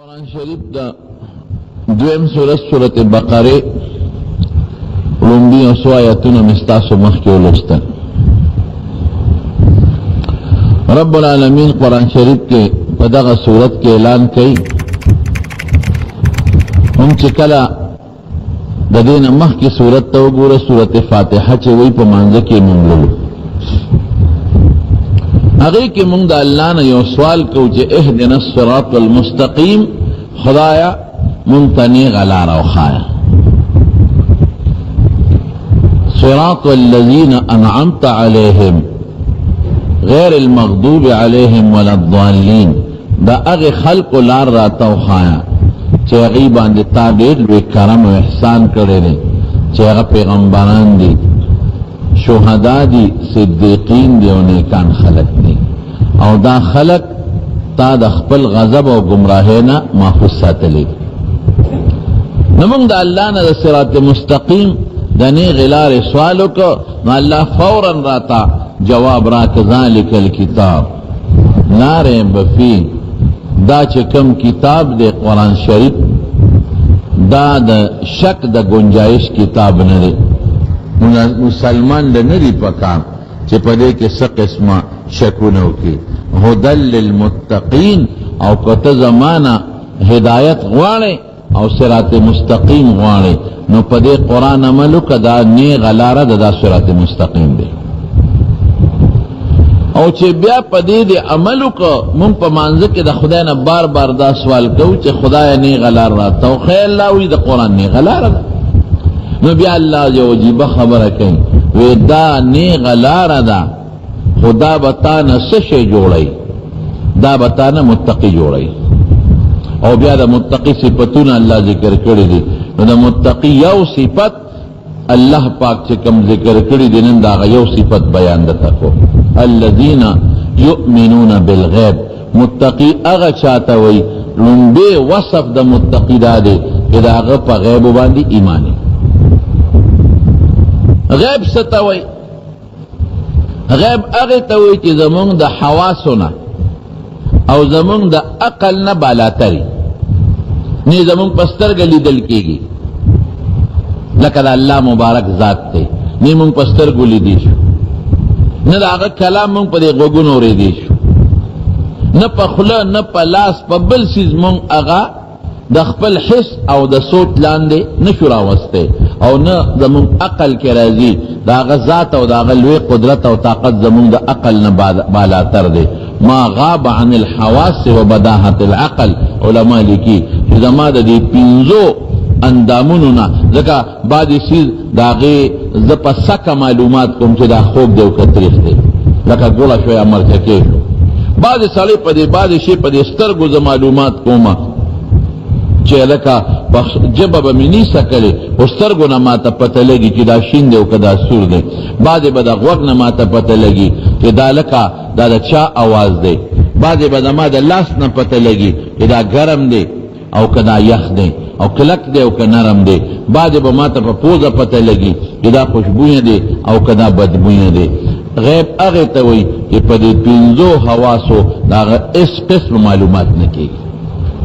قرآن شریف دا دویم سورت بقره لنبی اسو آیتون مستاسو مخیو لستن. رب العالمین قرآن شریف کے پدغ سورت کے اعلان کئی ہم چکلا دا دین مخ کی سورت تو گورا سورت فاتحہ چے وی پا منزہ کی منگلو اگئی کی منگ دا اللہ نے یو سوال کو چے اہدنا الصراط المستقیم خدایا منتنی غلا روخایا صراط الذین انعمت علیہم غیر المغضوب علیہم ولا الضالین دا اغی خلق لار راتا وخایا چے غیبان دی تابیر لوی کرم و احسان کرے دے چے غی پیغمبران دی شہداء دی صدیقین دی و نیکان خلق دی او دا خلق تا دا خپل غضب و گمراہینا محفوظ ساتلی نمونگ دا اللہ نا دا صراط مستقیم دا نیغ لار سوالو کو نا اللہ فوراً راتا جواب راک ذالک الکتاب لارے بفی دا چکم کتاب دے قرآن شریف دا شک دا گنجائش کتاب ندے مسلمان دا ندی پکام چی پدے کے سق اسما شکونو کی ہدل للمتقین او کت زمانہ ہدایت غوانے او صراط مستقیم غوانے نو پدے قرآن عملو کدا نیغ لارا دا صراط مستقیم دے او چی بیا پدے دے عملو کا من پا منزک دا خدای نا بار بار دا سوال کو چی خدای نیغ لار راتا و خیر اللہ وی دا قرآن نیغ لار دا نو بیا اللہ جو جیبا خبر کہیں وی دا نیغ لار دا خدا بتانا سشے جوڑائی دا بتانا متقی جوڑائی او بیا دا متقی صفتون اللہ ذکر کردی دی نو دا متقی یو صفت اللہ پاک چکم ذکر کردی دی نن دا یو صفت بیان دتا کو الذین یؤمنون بالغیب متقی اغا چاہتا وی لنبے وصف دا متقی دا دے کہ دا اغا پا غیب باندی ایمانی غیب ستا وی غیب اغی تاوی چی زمونگ دا حواسونا او زمونگ دا عقل نا بالاتری نی زمونگ پستر گلی دل کی گی لکہ دا اللہ مبارک ذات تے نی مونگ پستر گلی دیشو نا دا آغا کلام مونگ پا دے غوگون اوری دیشو نا پا خلا نا پا لاس پا بل سیز مونگ آغا دا خپل حس او دا صوت لاندے نشو راوستے او نا زمون عقل کے رازی دا آغا ذات او دا آغا لوی قدرت او طاقت زمون دا عقل نا بالاتر دے ما غاب عن الحواس و بداحت العقل علماء لکی زما دا دی پینزو اندامونونا ذکا بعد سیز دا آغی زپا سکا معلومات کم چی دا خوب دے و کتریخ دے لکا گولا شوی امر چکے شو بعد سالی پا دے بعد شی پا دے سترگو ز معلومات کوما چی لکا جبا بمینی سکلے استرگو نما تا پتہ لگی چی دا شین دے و کدا سور دے بعد بدا غوق نما تا پتہ لگی چی دا لکا دا چا آواز دے بعد بدا ما دا لاس نا پتہ لگی چی دا گرم دے او کدا یخ دے او کلک دے او کنرم دے بعد با ما تا پا پوزا پتہ لگی چی دا خوشبوئی دے او کدا بدبوئی دے غیب اغیتوئی چی پا دی پینزو حواسو دا اس قسم معلومات نکی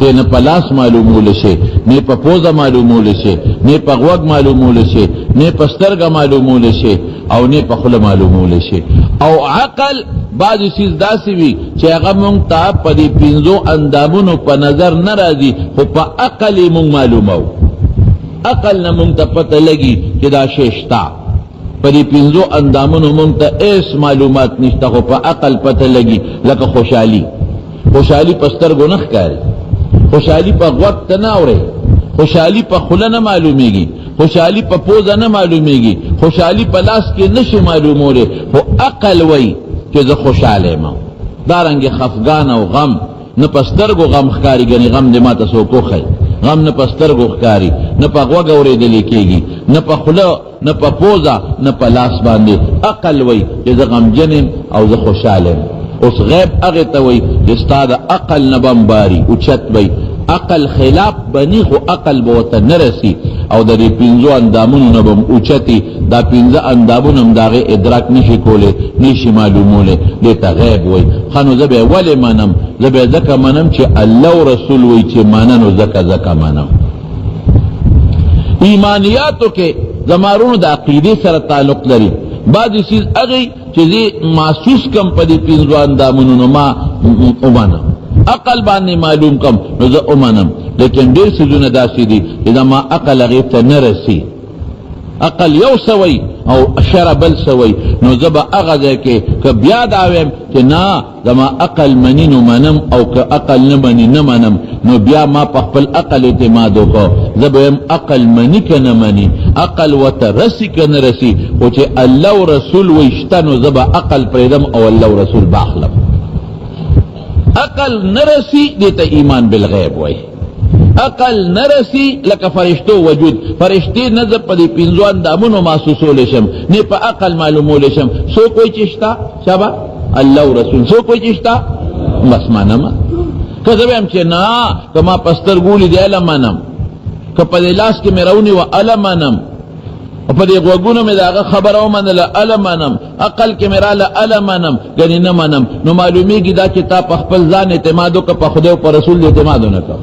تے نہ پلاس معلومول شے نہ پا پوزا معلومول شے نہ پا غوگ معلومول شے نہ پا سترگا معلومول شے او نہ پا خل معلومول شے او عقل بعض چیز داسی بھی چے اگا مونگ تا پا دی پینزو اندامونو پا نظر نرازی خو پا عقلی مونگ معلومو عقل نہ مونگ تا پتہ لگی کہ دا شیشتا پا دی پینزو اندامونو مونگ تا ایس معلومات نشتا خو پا عقل پتہ لگی لکا خوشحالی پسترگو نخ کاری خوشحالی پا وقت ناورے خوشحالی پا خلا نہ معلومے گی خوشحالی پا پوزا نہ معلومے گی خوشحالی پا لاس کے نشو معلومو رے ہو عقل وی کہ ز خوشحالے ماں دارنگے خفگان و غم نہ پسترگو غم خکاری گنی غم دے ماتا سوکو خی غم نہ پسترگو خکاری نہ پا غوگ اورے دلے کے گی نہ پا خلا نہ پا پوزا نہ پا لاس باندے عقل وی کہ ز غم جنم او ز خوشحالے اس غیب اغیتا وی جستا دا عقل نبم باری اچت وی عقل خلاف بنی خو عقل بوته نرسی او د دې پنځو اندامونو نه بم اوچتي دا پنځه اندامونه هم داغه ادراک نشي کولی نشي معلومولی دیتا غیب وای خانو زبه ولی منم زبه زکا منم چې الله و رسول وای چې مننو زکا منم ایمانیاتو کې زمارونو د عقیده سره تعلق لري بعضی چیز اغی چیزی محسوس کم پا دی پینزو اندامونو ما امانم عقل بانی معلوم کم نو زا امانم لیکن دیر سیزون داسی دی اذا ما عقل اغیبتا نرسی عقل یو سوی او شر بل سوی نو زبا اغازه که بیا داویم که نا زما عقل منی نو منم او که عقل نمانی نمانم نو بیا ما پخپل عقل اعتمادو کو زبایم عقل منی که نمانی عقل و ترسی که نرسی و چه اللہ و رسول ویشتا نو زبا عقل پریدم او اللہ و رسول باخلم عقل نرسی دیتا ایمان بالغیب وی عقل نرسی لکه فرشتو وجود فرشتی نظر پا دی پینزوان دامونو محسوسو لیشم نی پا عقل معلومو لیشم سو کوئی چشتا شابا اللہ و رسول سو کوئی چشتا بس مانم کذبیم چه نا کما پستر گولی دی علمانم کپا دی لاس کی میرونی و علمانم پا دی غوگونو می داغا خبرو من لعلمانم عقل کی میرا لعلمانم گنی نمانم نو معلومی گی دا چه تا پا خپل زان اعتمادو که پا خودیو پا رسول دی اعتمادو نکو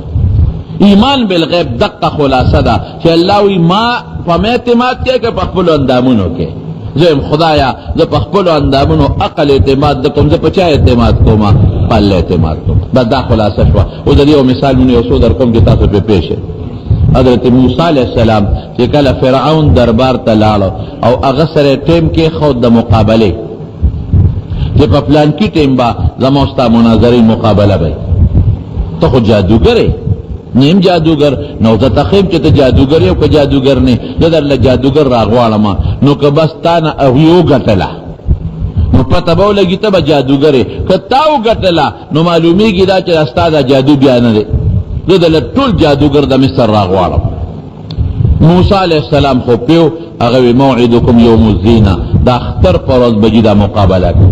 ایمان بالغیب دقا خلاصه دا چه اللہ وی ما پا میں اعتماد کیا کہ پخپلو اندامونو کے زیم خدایا زا پخپلو اندامونو عقل اعتماد دکم زا پچا اعتماد کوما پل اعتماد کوما با دا خلاصه شوا او دا دیو مثال منی اسو در کم جتا سو پی پیشه حضرت موسیٰ علیہ السلام چه کل فرعون دربار تلالو او اغسر ٹیم کے خود دا مقابلے چه پا پلان کی ٹیم با زموستا مناظری مقابلہ بای تو خود جادوگرے نیم جادوگر نو تا تخیم چه تا جادوگر یو که جادوگر نی در لجادوگر راغوالما نو که بس تانا اویو گتلا نو پتا باو لگی تا با جادوگره که تاو گتلا نو معلومی گی دا چه استا دا جادو بیانه ده در لطول جادوگر دا مصر راغوالم موسیٰ علیہ السلام خو پیو اغوی موعدکم یوم الزینہ دا اختر پروز بجی دا مقابلہ کو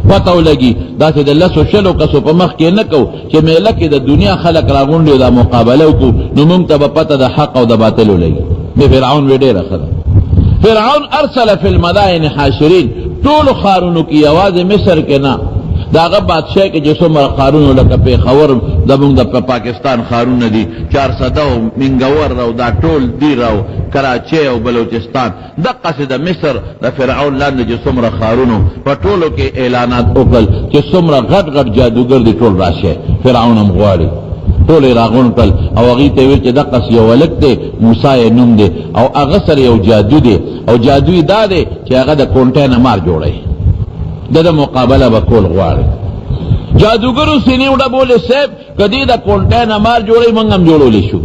پتاو لگی دا سی دا لسو شلو کسو پا مخ کے نکو چه میلکی دا دنیا خلق راغونڈیو دا مقابلو کو نو ممتا با پتا دا حق و دا باطلو لگی بے فرعون وی دیر خدا فرعون ارسل فی المدائن حاشرین طول خارونو کی آواز مصر کے نا دا غب بادشاہ کے جسو مر خارونو لکا پی خور دا مونگ دا پاکستان خارون دی 400 منگور رو دا طول دی رو کراچی و بلوچستان دا قصد مصر دا فرعون لاند جسو مر خارونو پا طولو کے اعلانات اکل جسو مر غد غد جادوگر دی طول راشے فرعون امغواری طول راغون کل او اغیطے ویچ دا قصد یو ولک دے موسیٰ نم دے او اغسر یو جادو دے او جادوی دا دے چی اغا دا کونٹین مار جوڑے دا مقابلہ بکول غواری جادوگرو سینی اڑا بولے سیب کدی دا کونٹین مار جوڑی منگم جوڑو لیشو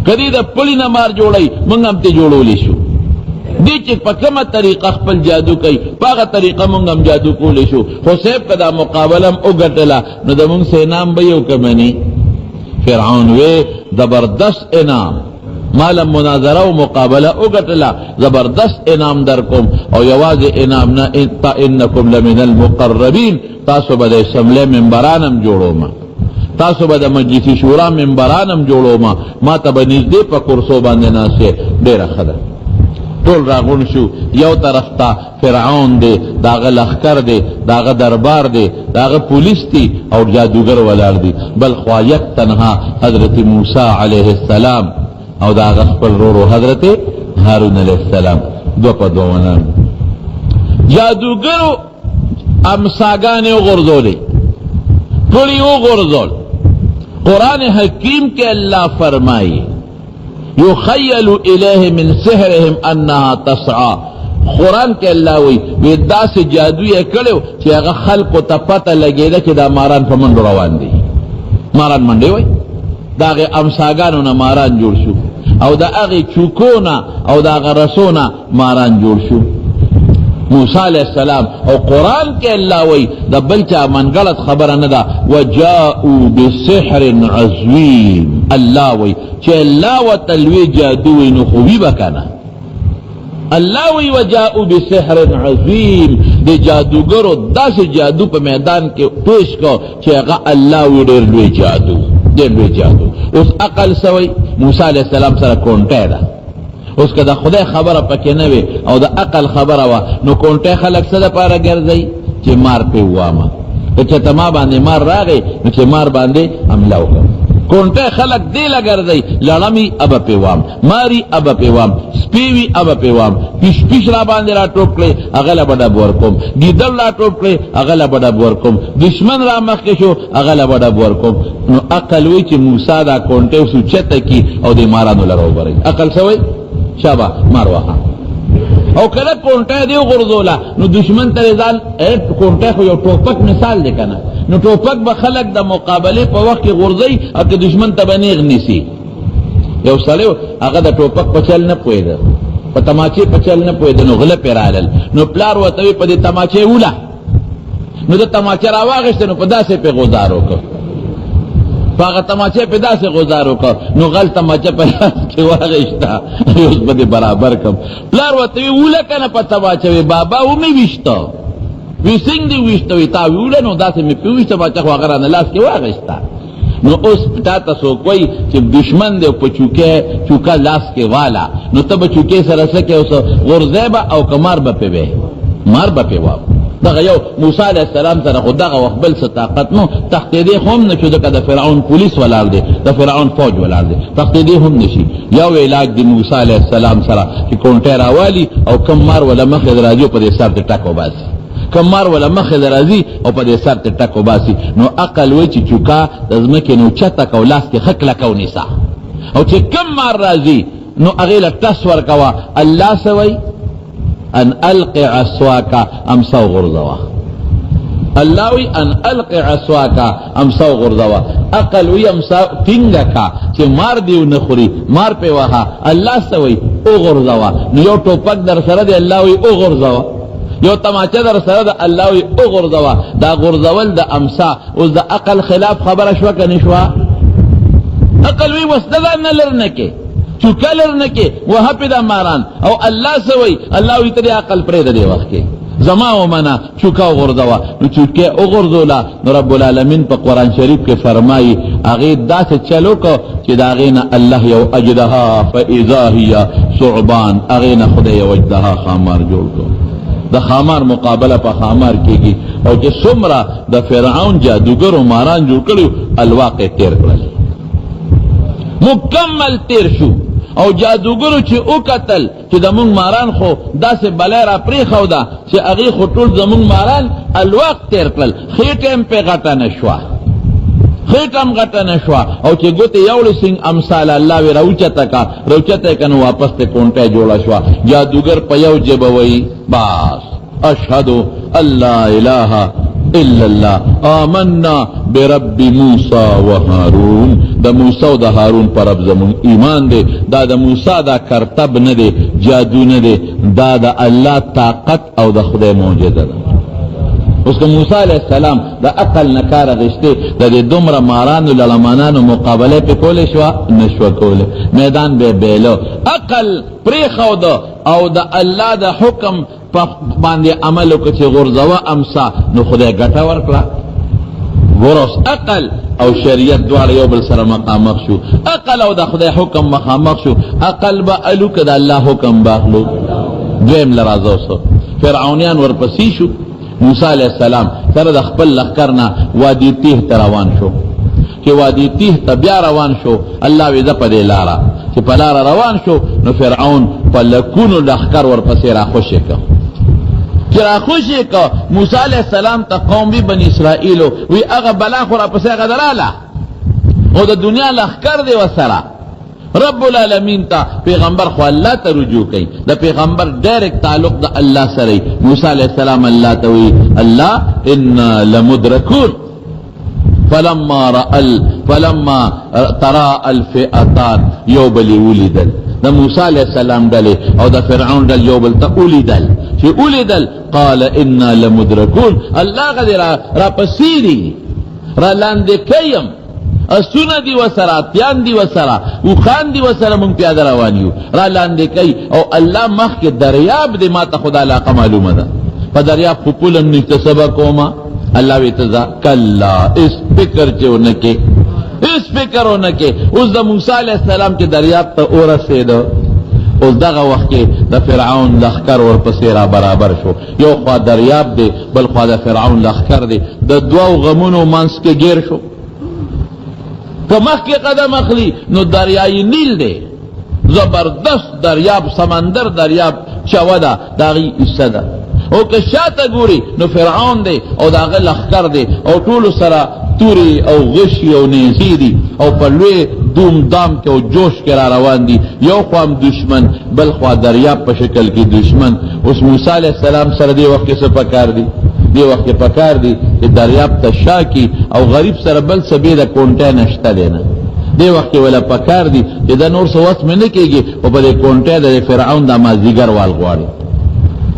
کدی دا پلی نمار جوڑی منگم تی جوڑو لیشو دی چک پا کم طریقہ خپل جادو کئی پاگا طریقہ منگم جادو کو لیشو خو سیب کدا مقابلم اگتلا نو دا منگ سے انام بیو کمنی فرعون وے زبردست انام مالم مناظرہ و مقابلہ اگتلا زبردست انام درکم او یواز انام نا انکم لمن المقربین تاسو بدا اسملے منبرانم جوڑو ما تاسو بدا مجلسی شورا منبرانم جوڑو ما تبا نزدے پا کرسو باندنا سے دیر خدا طول راغون شو یو طرف تا فرعون دے داغ لخکر دے داغ دربار دے داغ پولیس تی اور جادوگر ولار دی بل خواہ تنہا حضرت موسیٰ علیہ السلام او دا غفل رو حضرت ہارون علیہ السلام دو پا دوانان جادوگرو امساگانے غرزولے پلی غرزول قرآن حکیم کے اللہ فرمائی یخیل الیہ من سحرہم انہا تسعا قرآن کے اللہ وی دا سے جادوی اکڑیو چی اگا خلق و تا پتا لگے دا چی دا ماران پا منڈو روان دی ماران منڈے وی دا اغی امساگانو نا ماران جوڑ شو او دا اغی چوکونا او دا اغی رسونا ماران جوڑ شو موسیٰ علیہ السلام او قرآن کے اللہ وی دا بلچا من غلط خبر ندا وجاؤو بسحر عظیم اللہ وی چه اللہ و تلوی جادوی نخوبی بکانا اللہ وی وجاؤو بسحر عظیم دے جادوگرو دا سے جادو پا میدان کے پیش کو چه اغا اللہ وی دیر لوی جادو ډېر لوی جادو. اوس عقل سوی موسی علیه السلام سره کونټی ده. اوس که د خدای خبره پکې نه وي او د عقل خبره وه نو کونټی خلک څه دپاره ګرځئ چې مار پې ووامه. که چېرته ما باندې مار راغی نو چې مار باندې حمله وکړم. کونټی خلک دې له ګرځئ لړمي ابه پې وام، ماري ابه پې وام، سپی وي ابه پې وام، پیش را باندې را ټوپ کړئ هغه له به ډب ورکوم، ګیدړ را ټوپ کړئ هغه له به ډب ورکوم، دشمن را مخکې شو هغه له به ډب ورکوم. نو عقل وی چې موسی دا کونټی اوس اوچته کي او دې مارانو لره وبرئ. عقل څه وی؟ شابه مار وهه. او کله کونټی دی وغورځوله نو دشمن ته ځان کونټی خو یو ټوپک مثال دی که نه، نو ټوپک به خلک د مقابلې په وخت کې غورځوي او که دشمن ته به نیغ نیسي. یو سړی هغه د ټوپک په چل نه پوهېده، په تماچې په چل نه پوهېده، نو غله پرې رالل، نو پلار ورته وي په دې تماچې وله، نو د تماچه را واخېسته نو په داسې پې غوزار وکړ، په هغه تماچې پې داسې غوزار وکړ، نو غل تماچه په لاس کې واخېسته، اوس به دې برابر کړم. پلار ورته وي وله که نه په تماچه وي بابا ومې ویشته وی څنګه دې ویشته وي تا ویوله نو داسې مې پې ویشته باچه خو هغه رانه لاس کې واخېسته. نو اوس تا ته څوک وایي چې دشمن دی په چوکه لاس کې والا نو ته به چوکې سره څه کې اوس غورځی به او که مار به پې وی مار به پې وام. دغه یو موسی علیه السلام سره خو دغه وخت بل څه طاقت نو تښتېدی خو هم نه شو، ځکه د فرعون پولیس ولاړ دی، د فرعون فوج ولاړ دی، تښتېدی هم نه شي. یو علاج د موسی علیه السلام سره چې کونټی راوالي او کم مار وله مخې د راځي په دې سر د ټک وباسي، کم مار وله مخې د راځي او په دې سر د ټک وباسي. نو عقل وایي چې چوکا د ځمکې نه اوچته که او لاس کې ښه کلکه ونیسه، او چې کم مار راځي نو هغې له ټس ورکوه. الله څه وایي؟ ان القی عصواکا امسا غرزوا. الله وی ان القی عصواکا امسا غرزوا. عقل وی امسا ټینګه کا چې مار دیو نه خوري، مار پې وهه. الله څه وی؟ او غرزوا. نو یو ټوپک در سره دی الله وی او غرزوا، یو تماچه در سره ده الله وی او غرزوا. دا غرزول د امسا اوس د عقل خلاف خبره شوه که نه شوه؟ عقل وی وسله ځان نه لر نه کې، چوکه لر نه کې وهه پې دا ماران. او الله څه وی؟ الله وی ته دې عقل پرېږده دې وخت کې زما ومنه چوکه وغورځوه. نو چوکې وغورځوله نو رب العالمین په قرآن شریف کې فرمایي هغې داسې چل وکړه چې د هغې نه الله یو اجدها فاذا هي ثعبان، هغې نه خدای یو اجدها خامار جوړ کړ. د خامار مقابله په خامار کېږي. او چې څومره د فرعون جادوګرو ماران جوړ کړي الواقع تیر کړل، مکمل تیر شو. او جادوګرو چې وکتل چې زمونږ ماران خو داسې بلی را پرېښوده چې هغې خو ټول زمونږ ماران الوقت تیر کړل، خېټه هم پې غټه نه شوه، خېټه هم غټه نه شوه. او چې ګوتې یوړې سنګ امثال الله وی راوچته که راوچته یې که نو واپس ته کونټی جوړه شوه. جادوګر په یو ژبه وایي بس اشهد ان لا اله الا الله آمنا برب موسی و هارون. د موسی او د هارون پر رب زمون ایمان دی. دا د موسی دا کرتب نه دی، جادو نه دی، دا د الله طاقت او د خدای معجزه ده. اوس که موسی علیه السلام د عقل نه کار اخیستی د دې دومره مارانو لړمانانو مقابله پې کولی شوه؟ نه شوه کولی، میدان به بیلو. عقل پرېښوده او د الله د حکم باندې عمل وکړه چې غورځوه امسا، نو خدای ګټه ورکړه. ګوره عقل او شریعت دواړه یو بل سره مخامخ شو، عقل او د خدای حکم مخامخ شو. عقل به الو که د الله حکم به اخلو. دویم له راځه اوس فرعونیان ورپسې شو. موسی علیه السلام سره د خپل لښکر نه وادي تیه ته روان شو. چې وادي تیه ته بیا روان شو الله وی زه په دې لاره چې په لاره روان شو نو فرعون په لکونو لښکر ورپسې راخوشې که چې راخوشې که موسی علیه السلام ته قوم وي بني اسرائیلو وی هغه بلا خو راپسې هغه دراله او د دنیا لښکر دی ورسره. رب العالمین تا پیغمبر خو الله ته رجوع کوي، د پیغمبر ډایرکټ تعلق د الله سره. موسی علیہ السلام الله ته وی الله انا لمدرکون فلما ترى الفئتان یو بل ولیدل د موسی علیہ السلام ډلې او د فرعون ډلې یو بل ته ولیدل چې ولیدل قال انا لمدرکون الله غدر را پسیری را لاندې کيم اسونه دی وسره تیان دی وسره او خان دی وسره مونږ پیاده روان یو را لاندې کوي او الله مخکې دریاب دی ما ته خدا علاقه معلومه ده په دریاب خو پولم نشته سبا کومه الله وی تزا کلا اس فکر چې ونکې هیڅ فکر ونه کې. اوس د موسی علیہ السلام چې دریاب ته ورسېده، اوس دغه وخت کې د فرعون لښکر ورپسې را برابر شو. یو خوا دریاب دی، بل خوا د فرعون لښکر دی، د دوو غمونو منځ کې گیر شو. که مخکې قدم اخلي نو دریای نیل دی، زبردست دریاب، سمندر دریاب چوه ده، د هغې حصه ده. او که شاته ګوري نو فرعون دی او د هغه لښکر دی، او ټولو سره تورې او غشي او نیزې دي، او په لوی دوم دام کې او جوش کې را روان دي. یو خوا هم دشمن، بل خوا دریاب په شکل کې دشمن. اوس موسی علیہ السلام سره دې وخت کې څه پکار دي؟ دې وخت کې پکار دي چې دریاب ته شا کي، او غریب سره بل څه بې د کونټی نشته دی نه. دې وخت کې ولا پکار دي چې دا نور څه وس مې نه کېږي، او په دې کونټی د فرعون دا مازدیګر وال غواړي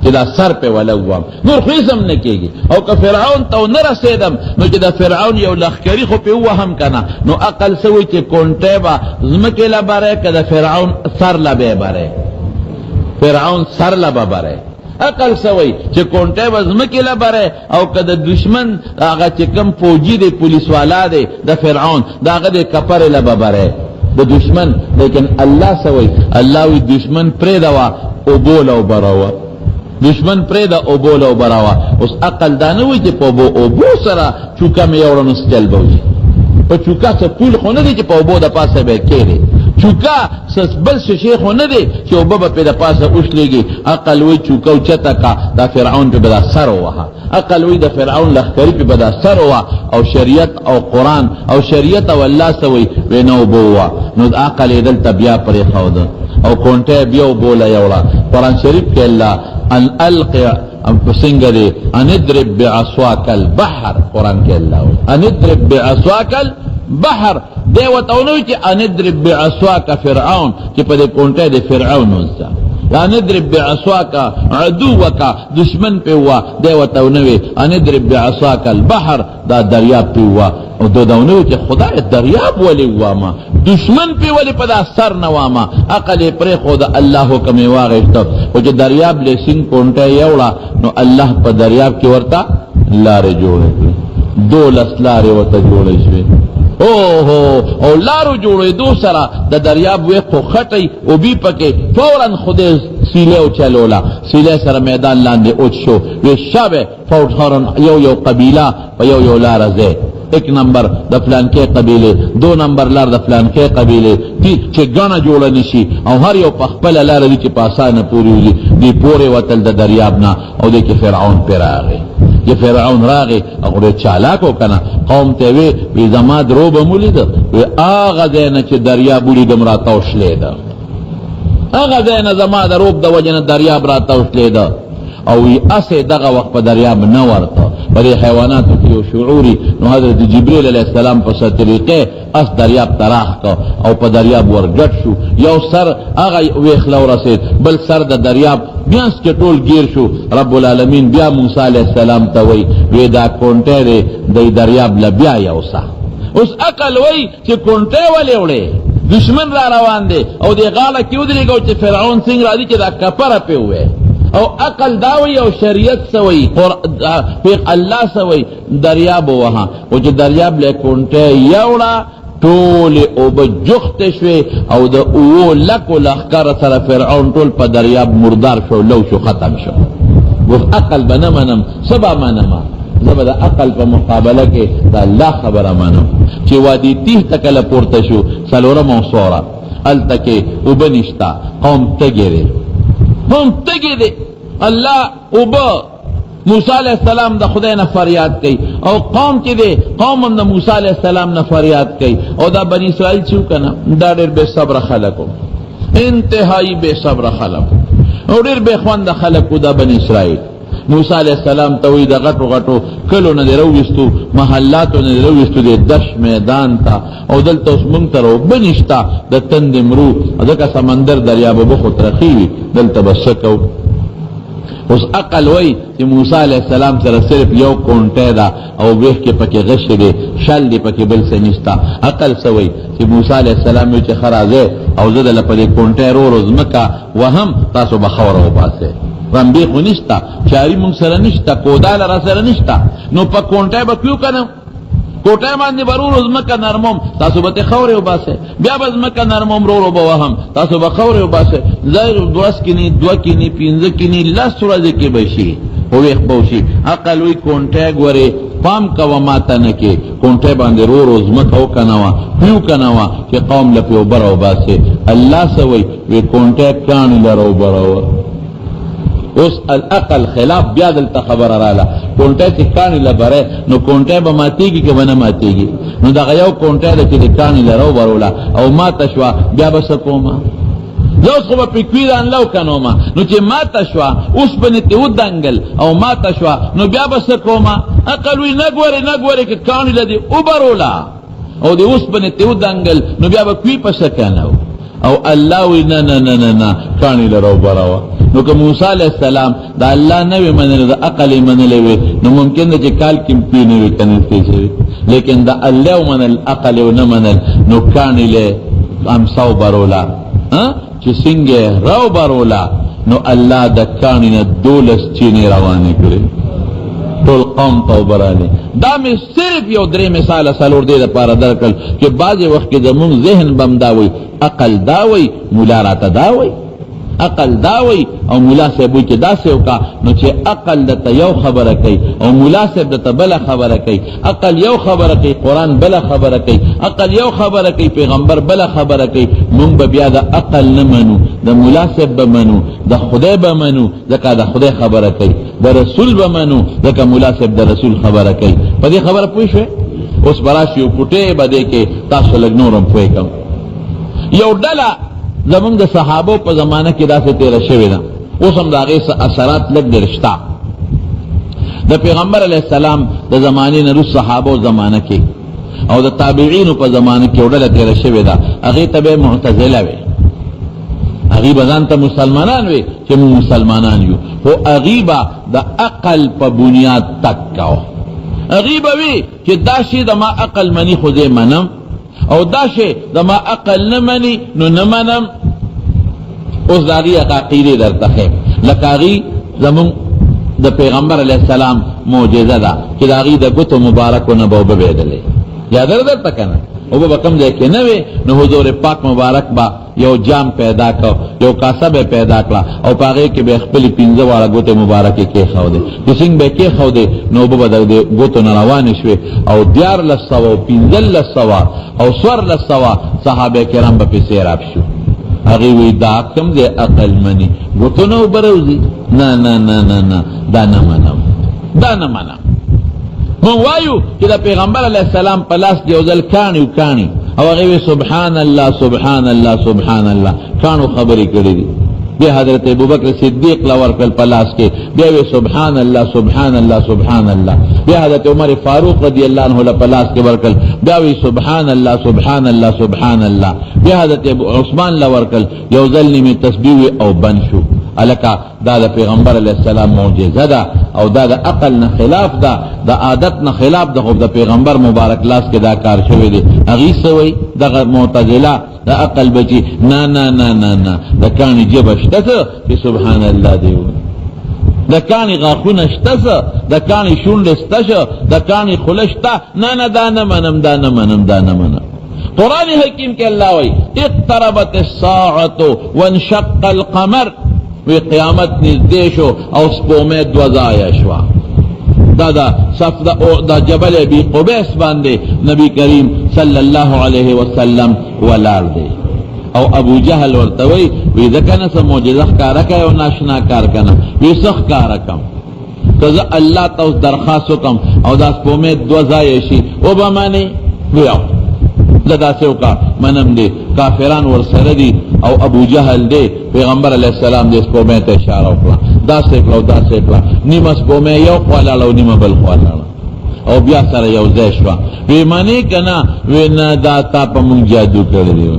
چې دا سر په ولا وام، نور خو هېڅ هم نه کېږي. او که فرعون ته ونه رسېدم نو چې د فرعون یو لښکري خو پې ووهم که نه، نو عقل څه وایي چې کونټی به ځمکې له بری، که د فرعون سر له به یې بری، فرعون سر له به بری. عقل څه وایي چې کونټی به ځمکې له بری، او که د دشمن هغه چې کوم فوجي دی، پولیس والا دی د فرعون، د هغه د کپرې له به بری د دشمن. لیکن الله څه وایي؟ الله وایي دشمن پرېږدوه، اوبو له وبروه، دشمن پرېږده، اوبو له وبروه. اوس عقل دا نه وایي چې په اوبو سره چوکه مې یوړه نو سجل به وشي. په چوکه څه پول خو نه دی چې په اوبو د پاسه به یې کېږي، چوکه بل شی خو نه دی چې اوبه به پې د پاسه وشلېږي. عقل وایي چوکه اوچته کا، دا فرعون پې به دا سر ووهه. عقل وایي د فرعون لښکري پې به دا سر ووهه، او شریعت او قرآن او شریعت او الله څه وایي وی نه اوبه ووهه. نو عقل یې دلته بیا پرېښوده، او کونټی بیا اوبو له یوړه. قرآن شریف کې الله ان القی څنګه دی، ان اضرب بعصاک البحر، قرآن کې الله وایي ان اضرب بعصاک البحر. دی ورته ونه وایي چې ان اضرب بعصاک فرعون، چې په دې کونټی د فرعون وځه، ان اضرب بعصاک عدوک، دشمن پې ووه. دی ورته ونه وایي ان اضرب بعصاک البحر، دا دریاب پې ووه. او دا ونه وایي چې خدای دریاب ولې ووامه، دشمن پې ولې په دا سر نه وامه. عقل یې پرېښوده، الله حکم یې واخېسته. خو چې دریاب له سیند کونټی یوړه نو الله په دریاب کې ورته لارې جوړې کړې، 12 لارې ورته جوړې شوې. او لارو جوړېدو سره د دریاب وې خو خټی اوبي پکې فوراً خدای سیلې وچلوله، سیلې سره میدان لاندې اوچ شو. وې شابه فوراً یو قبیله په یو لاره ځای، 1 نمبر د فلانکې قبیلې، 2 نمبر لار د فلانکې قبیلې، چې ګڼه جوړه نشي، او هر یو په خپله لاره وي چې په اسانه پورې وځي. دې پورې وتل د دریاب نه، او دې کې فرعون پرې راغی. چې فرعون راغی هغه ډېر چالاک و که نه، قوم ته یې وی زما درو به مو لیده، وی هغه ځای نه چې دریاب ولیدم را توشلېده، هغه ځای نه زما د روب د وجې نه دریاب را توشلېده. او وی اسې دغه وخت په دریاب نه ورته، په دې حیواناتو کې یو شعوري. نو حضرت جبریل علیہ السلام په څه طریقې اس دریاب ته راښ کړ، او په دریاب ورګډ شو. یو سر هغه ویخله ورسېد، بل سر د دریاب بیانس کې ټول گیر شو. رب العالمین بیا موسی علیہ السلام ته وی وی دا کونټی دی د دریاب له بیا یوسه. اوس عقل وی چې کونټی ولې وړې، دشمن را روان دی، او دې غاړه کې ودرېږو چې فرعون څنګه راځي چې دا کپره پې ووی. او عقل داوی او شریعت سوی الله سوی دریاب وها، او چې دریاب له کونټی یوړه ټول اوبه جخت شوې، او د 2 لکو لښکر سره فرعون ټول په دریاب مردار شو، لو شو، ختم شو. گفت عقل به نه منم، څه به منمه، زه به د عقل په مقابله کې د الله خبره منم. چې وادي تیه ته کله پورته شو، 4 سوره هلته کې اوبه نشته، قوم تږی دی، قوم تږی دی. الله اوبه، موسی علیہ السلام د خدای نه فریاد کوي، او قوم چې دی قوم هم د موسی علیہ السلام نه فریاد کوي. او دا بنی اسرائیل چې وکنه دا ډېر بې صبره خلک، انتهایی بې صبره خلک، او ډېر بې خونده خلک دا بنی اسرائیل. موسی علیہ السلام ته وی د غټو غټو کلو نه دې راوویستو، محلاتو نه دې راوویستو دې دشت میدان ته، او دلته اوس مونږ ته اوبه نشته، د تندې مرو، ځکه سمندر دریاب اوبه خو ترخي وي، دلته به څه کوو. اوس عقل وی چې موسی علیہ السلام سره صرف یو کونټی ده، او ویښ کې پکې غشې دی، شل دی پکې، بل څه نشته. عقل څه وی چې موسی علیہ السلام وی چې ښه راځئ، او زه دله په دې کونټی رو ځمکه وهم، تاسو به خاوره وباسئ. رمبې خو نشته، چاري مونږ سره نشته، کوداله را سره نشته، نو په کونټی به کیو که نه، کوټه باندې برور زمکه نرموم تاسو به خورې وباسه بیا به زمکه نرموم رو به وهم تاسو به خورې وباسه ظاهر دوس کې نه دوه کې نه پنځه کې نه لاس ورځې کې بشي او ویخ بوشي عقل وی کونټه غوري پام کوا ماته نه کې کونټه باندې رو زمکه وکناوا پیو کناوا چې قوم لپاره وبرو باسه الله سوي وی کونټه کان لرو برو اوس العقل خلاف بیا دلته خبر رااله کونټه چې کان لبره نو کونټه به ماتيږي کې ونه ماتيږي نو دا یو کونټه چې کان لرو برولا او ماته شوا بیا بس کومه لو خو په کویران لو کنوما نو چې ماته شوا اوس بنه ته ودنګل او ماته شوا نو بیا بس کومه عقل وی نګوري کې کان لدی او برولا او دی اوس بنه ته ودنګل نو بیا به کوي پس کناو او الله وی نه کان لرو براوا نو که موسی علیہ السلام دا الله نه وی منل دا عقل منل وی نو ممکن ده چې کال کې پی نه وی کنه شي لیکن دا الله منل عقل نه منل نو کان له امساو برولا چې څنګه راو برولا نو الله د کان نه دولس چینه روانه کړي ټول قوم توبراله دا مې صرف یو درې مثال سالور دې لپاره درکل چې بعضی وخت کې زموږ ذهن بم داوي عقل داوي مولا راته داوي عقل داوي او مولا صاحب چې داسې وکا نو چې عقل دته یو خبره کوي او مولا صاحب دته بل خبره کوي عقل یو خبره کوي قران بل خبره کوي عقل یو خبره کوي پیغمبر بل خبره کوي مونږ به بیا د عقل نه منو د مولا صاحب به منو د خدای به منو ځکه د خدای خبره کوي د رسول به منو ځکه مولا صاحب د رسول خبره کوي په دې خبره پوه شئ اوس براشي کوټه بده کې تاسو لګ نورم پوي کوم یو ډله زمونږ د صحابو په زمانه کې داسې تیر شوی ده اوس هم د هغې اثرات لږ درشته د پیغمبر علیه السلام د زمانې نه وروسته صحابو زمانه کې او د تابعینو په زمانه کې یو ډله تېره شوې ده هغې ته به معتزله وې هغې به ځان ته مسلمانان وې چې موږ مسلمانان یو خو هغې به د عقل په بنیاد تک کوه هغې به وې چې دا شی د ما عقل مني خو زه منم او دا شی د ما عقل نه مني نو نه منم اوس د هغې عقیدې درته ښیم لکه هغې زمونږ د پیغمبر علیه السلام معجزه ده چې د هغې د ګوتو مبارکو نه به اوبه بهېدلې یاده درته که نه اوبه به کوم ځای کې نه وې نو حضور پاک مبارک به یو جام پیدا کړ یو کاسه به پیدا کړه او په هغې کې به یې خپلې پنځه واړه ګوتې مبارکې کېښودې چې څنګه به یې کېښودې نو اوبه به د ګوتو نه روانې شوې او 1400 1500 او 1400 صحابه کرام به پسې راب شو هغې وی دا کوم دی عقل مني ګوتو نه اوبه راوځي نه دا نه منم مونږ وایو چې د پیغمبر علیه السلام په لاس کې یو ځل کاڼي او هغې وی سبحان الله کاڼو خبرې کړې دي بیا حضرت ابوبکر صدیق لا ورکړل په لاس کې بیا وی سبحان الله بیا حضرت عمر فاروق رضی الله عنه له په لاس کې ورکړل بیا وی سبحان الله بیا حضرت عثمان لا ورکړل یو ځل نیمه تسبیح او بن شو الکا دا د پیغمبر علیه السلام معجزه ده او دا د عقل نه خلاف ده د عادت نه خلاف ده خو د پیغمبر مبارک لاس کې دا کار شوی دی هغې سوی دغه معتزله د عقل بچي نه د کاڼي جبه شته څه چې سبحان الله دی د کاڼي غاښونه شته څه د کاڼي شونډې شته شه د کاڼي خوله شته نه دا نه منم قرآن حکیم کې الله وایي اقتربت الساعة وانشق القمر وی قیامت نزدې شو او سپومې دوه ځایه شوه دا جبل ابي قبیس باندې نبی کریم صلی الله علیه وسلم ولاړ دی او ابو جهل ورته وی ځکه نه څه معجزه ښکاره کوي او ناشنا کار کنه وی څه ښکاره کم که زه الله ته اوس درخواست وکړم او دا سپومې دوه ځایه شي وبه منې وی داسې وکړه منم دی کافران ورسره دي او ابو جهل دی پیغمبر علیه السلام دې سپومې ته اشاره وکړه داسې کړه نیمه سپومې یو خوا لاړه او نیمه بل خوا لاړه او بیا سره یو ځای شوه وی منې که نه وی نه دا تا په مونږ جادو کړی دی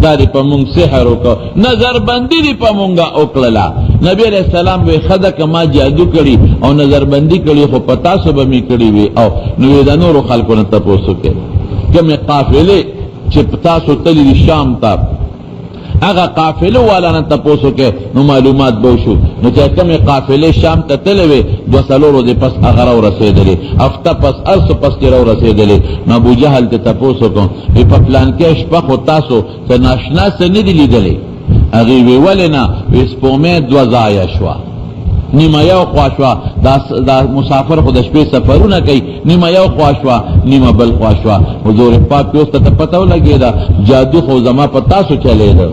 دا دې په مونږ سحر وکړه نظربندي دې په مونږه وکړله نبی علیہ السلام وی خدا که ما جادو کړي او نظربندي کړي خو په تاسو به مې کړي وي او نو د نورو خلکو نه تپوس وکړي کمې قافلې چې تاسو تللي دي شام ته هغه قافله والا نه تاسو کې نو معلومات به شو نو چې کومه قافله شام ته تلوي 2 ورځې پس هغه را رسیدلې هفته پس ارسو پس کې را رسیدلې نو ابو جهل ته تاسو کوم په پلان کې شپه خو تاسو ته ناشنا څه نه دی لیدلې هغه وی ولنا وسپومه 2 ځای شو نیمه یو خواشوا دا مسافر خود شپې سفرونه کوي نیمه یو خواشوا نیمه بل خواشوا حضور پاک پیوس ته پته ولګی دا جادو خو زما په تاسو چلے دا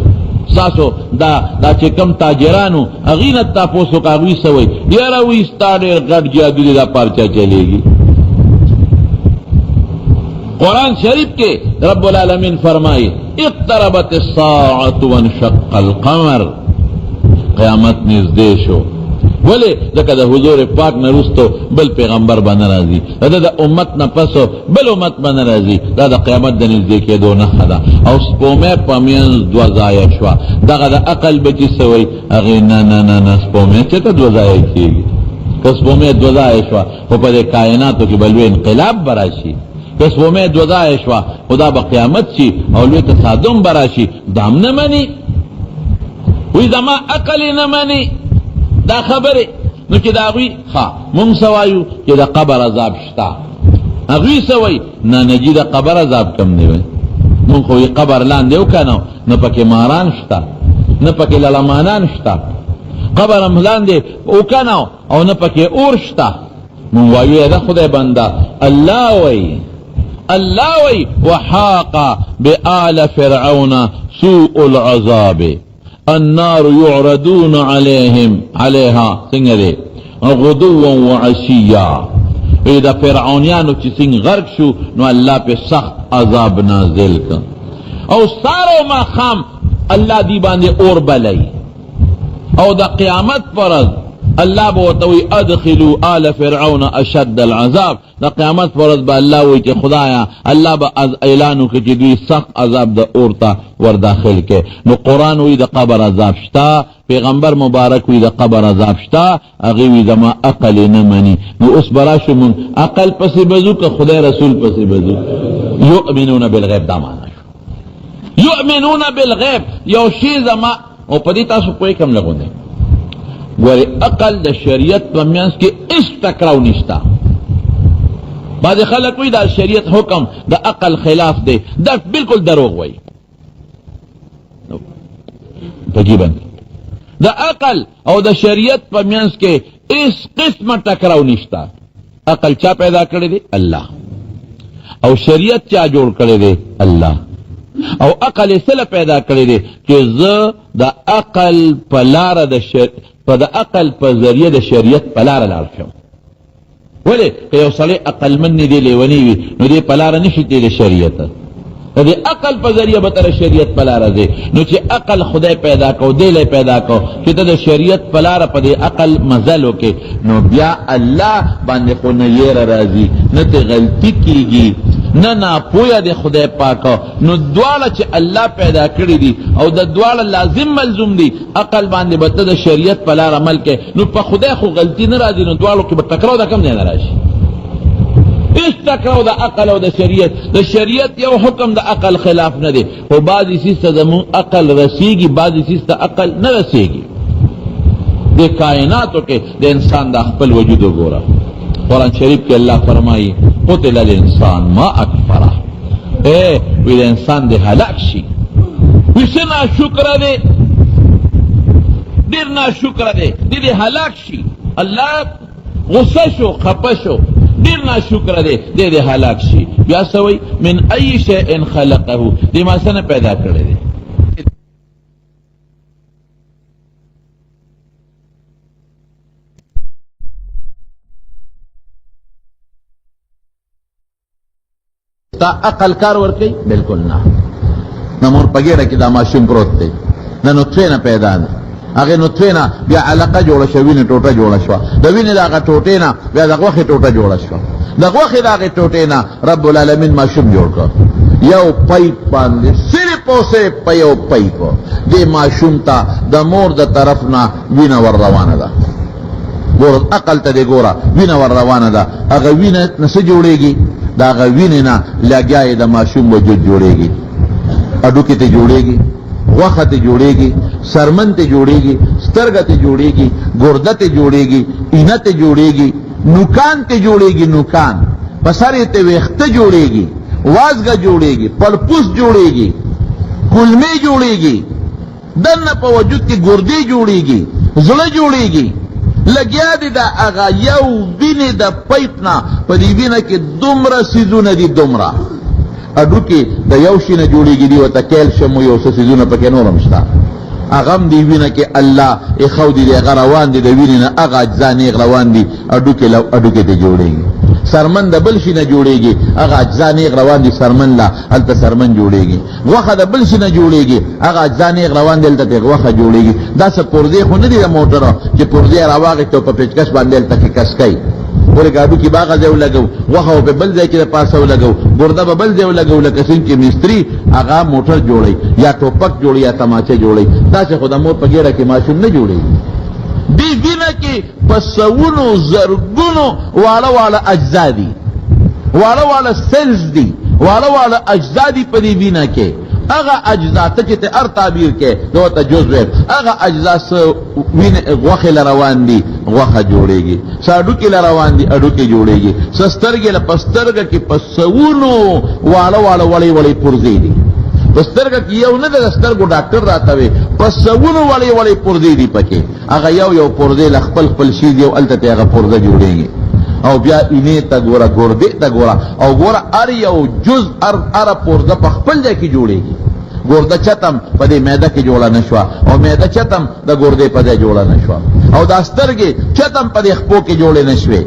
ساسو دا چې کم تاجرانو اغینه تاسو کاوی سوی یاره وی ستاره غټ جادو دا پرچا چلےږي قرآن شریف کے رب العالمین فرمائی اقتربت الساعة وانشق القمر قیامت نزدې شو ولی دکا دا حضور پاک نرستو بل پیغمبر بنا رازی دا امت نپسو بل امت بنا رازی دا قیامت دا نزدې کې دو نخدا او سپومه پامینز 2 ځای شوا دا عقل بچی سوی اغی نا سپومه چتا 2 ځای کیږي که سپومه 2 ځای شوا خو په کائناتو کې بلوی انقلاب براشي پس وہ میں 2 ځای شوا خدا با قیامت شي او لوی تصادم براشي دام نمانی وی زما عقل نمانی دا خبره نو چې دا غوی مونږ سوایو چې دا قبر عذاب شتا غوی سوای نه نجی دا قبر عذاب کم دی مونږ خو قبر لاندې وکنو نه پکې ماران شتا نه پکې لالمانان شتا قبر هم لاندې وکنو او نه پکې اور شتا مونږ وایو دا خدای بنده الله وی وحاق بآل فرعون سوء العذاب النار يعرضون عليها سنگره غدوا وعشيا اذا فرعونیانو چې څنګه غرق شو نو الله په سخت عذاب نازل ک او سارو ما خام الله دی باندې اور بلای او دا قیامت فرض الله بوتوي ادخلوا آل فرعون اشد العذاب دا قیامت فرض با الله وی چې خدایا الله با از اعلانو کې چې دوی سخت عذاب د اورتا ور داخل کې نو قران وی د قبر عذاب شتا پیغمبر مبارک وی د قبر عذاب شتا هغه وی زما عقل نه مني نو اوس براشو من عقل پسې بزو که خدای رسول پسې بزو یؤمنون بالغیب دا معنا یؤمنون بالغیب یو شی زما او پدې تاسو کوی کم لګونه ګوري عقل د شریعت په میانس کې اس ټکراو نشتا بعض خلک وی دا شریعت حکم د عقل خلاف دی دا بالکل دروغ وای تقریبا د عقل او د شریعت په میانس کې اس قسمه ټکراو نشتا عقل چا پیدا کړی دی الله او شریعت چا جوړ کړی دی الله او عقل سره پیدا کړی دی چې زه د عقل په لار د د عقل په ذریعہ د شریعت په لار لاړ شم ولی که یو سړی عقلمن نه دی لیونی وي نو دی په لار نشي دی د شریعت د عقل په ذریعہ به تر شریعت په لار ځي نو چې عقل خدای پیدا کو دی له پیدا کو چې ته د شریعت په لار په دې عقل مزل وکې نو بیا الله باندې کو نه یې راځي نه ته غلطی کیږي نه پویا دی خدای پاک نو دواړه چې الله پیدا کړی دي او د دواړه لازم ملزوم دي عقل باندې به د شریعت په لار عمل کې نو په خدای خو غلطی نه راځي نو دواړو کې به ټکراو دا کم نه راشي اس ټکراو د عقل او د شریعت یو حکم د عقل خلاف نه دی او بعضی چیز ته زمون عقل رسیږي بعضی چیز ته عقل نه رسیږي د کائناتو کې د انسان د خپل وجود وګوره قرآن شریف کے اللہ فرمائی قتل الانسان ما اکفرہ وی انسان دے ہلاک شی ویسے نا شکر دے دیر نا شکر دے ہلاک شی اللہ غصہ شو خپہ شو دیر نا شکر دے ہلاک شی بیا سوئی من ای شیء خلقہ دی ما سن پیدا کرے دے تا عقل کار ورکی بالکل نمور پگیره که دا ماشین پروت دی نه نطفه نه پیدا دی اگه نطفه نه بیا علاقه جوړه شو وینه ټوټه جوړه شو د وینې دغه ټوټې نه بیا د غوښې ټوټه جوړه شو د غوښې دغه ټوټې نه رب العالمین ماشوم جوړ کړ یو پایپ باندې صرف اوسه په یو پایپ دې ماشوم ته د مور د طرف نه وینه ور روانه ده ګور عقل ته دی ګوره وینه ور روانه ده هغه وینه نسه جوړېږي دا غوینه نه لګیاي د ماشوم وجود جوړيږي اډو کې ته جوړيږي غوښه ته جوړېږي، سرمن ته جوړېږي، سترګه ته جوړېږي، ګرده ته جوړېږي، اینه ته جوړېږي، نوکان ته جوړېږي، نوکان په سر یې ته ویښته جوړېږي، وازګه جوړېږي، پړپوس جوړېږي، کلمې جوړېږي، دنه په وجود کې ګردې جوړېږي، زړه جوړېږي. لګیا دي دا هغه یو وینې د پیپ نه په دې وینه کې دومره څیزونه دي، دومره اډوکې د یو شي نه جوړېږي، دي ورته کیلشیم یو څه څیزونه پکې نور هم شته، هغه هم دې وینه کې الله ایښودي دي، هغه روان دي د وینې نه، هغه اجزا نیغ روان دي، اډوکې ته جوړېږي. سرمن د بل شي نه جوړېږي، هغه اجزا نیغ روان دي سرمن لا، هلته سرمن جوړېږي. غوښه د بل شي نه جوړېږي، هغه اجزا نیغ روان دي، هلته پرې غوښه جوړېږي. داسې پرزې خو نه دي د موټرو چې پرزې راواغېستې او په پیچکش باندې هلته کې کس کوي. ورې ګاډو کې باغه ځای ولګو، غوښه به بل ځای کې د پاسه ولګو، ګرده به بل ځای ولګو، لکه څنګه چې مستري هغه موټر جوړوي یا ټوپک جوړوي یا تماچه جوړوي، داسې خو د مور په ګېډه کې ماشوم نه جوړېږي. دې وینه کې په سوونو زرګونو واړه واړه اجزا دي، واړه واړه سیلز دي، واړه واړه اجزا دي په دې وینه کې. هغه اجزا ته چې ته هر تعبیر کې نو ته جزء هغه اجزا وینه غوښه لروان دي، غوښه جوړېږي، ساډوکې لروان دي، اډوکې جوړېږي، سسترګې له پسترګه کې په سوونو واړه واړه وړې وړې پرزې دي. پسترګه کې یو نه د سترګو ډاکټر راته وي، په سوونو وړې وړې پرزې دي پکې، هغه یو پرزې له خپل شي دی او هلته هغه پرزه جوړېږي. او بیا اینې ته ګوره، ګردې ته ګوره، او ګوره هر یو جز هره پرزه په خپل ځای کې جوړېږي. ګرده چتم په دې معده کې جوړه نه شوه، او معده چتم د ګردې په ځای جوړه نه شوه، او دا سترګې چتم په دې خپو کې جوړې نه شوې،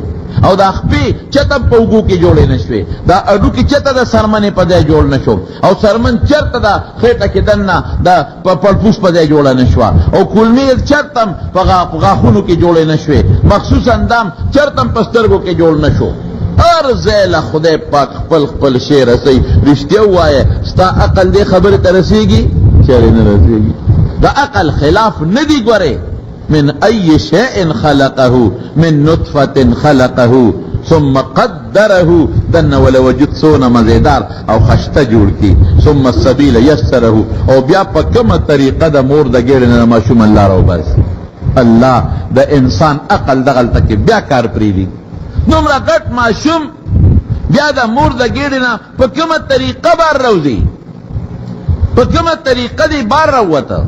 او دا خپې چتم په اوږو کې جوړې نه شوې، دا اډوکې چته د سرمنې په ځای جوړ نه شو، او سرمن چرته د خېټه کې دننه د پړپوس په ځای جوړه نه شوه، او کولمې چرتم په غاښونو کې جوړې نه شوې، مخصوص اندام چرتم په سترګو کې جوړ نه شو. هر ځای له خدای پاک خپل شی رسوي. رښتیا ووایه، ستا عقل دې خبرې ته رسېږي؟ چېرې نه رسېږي. د عقل خلاف نه دي. ګورې من ای شیء خلقه من نطفة خلقه ثم قدره، دنه ولا وجود څونه مزیدار او خشته جوړ کی، ثم السبیل یسره، او بیا په کومه طریقه د مور د ګېډې نه ماشوم الله راوباسي. الله د انسان عقل دغلته کې بیا کار پرېږدي. دومره غټ ماشوم بیا د مور د ګېډې نه په کومه طریقه بار راوځي، په کومه طریقه دی بار راووته.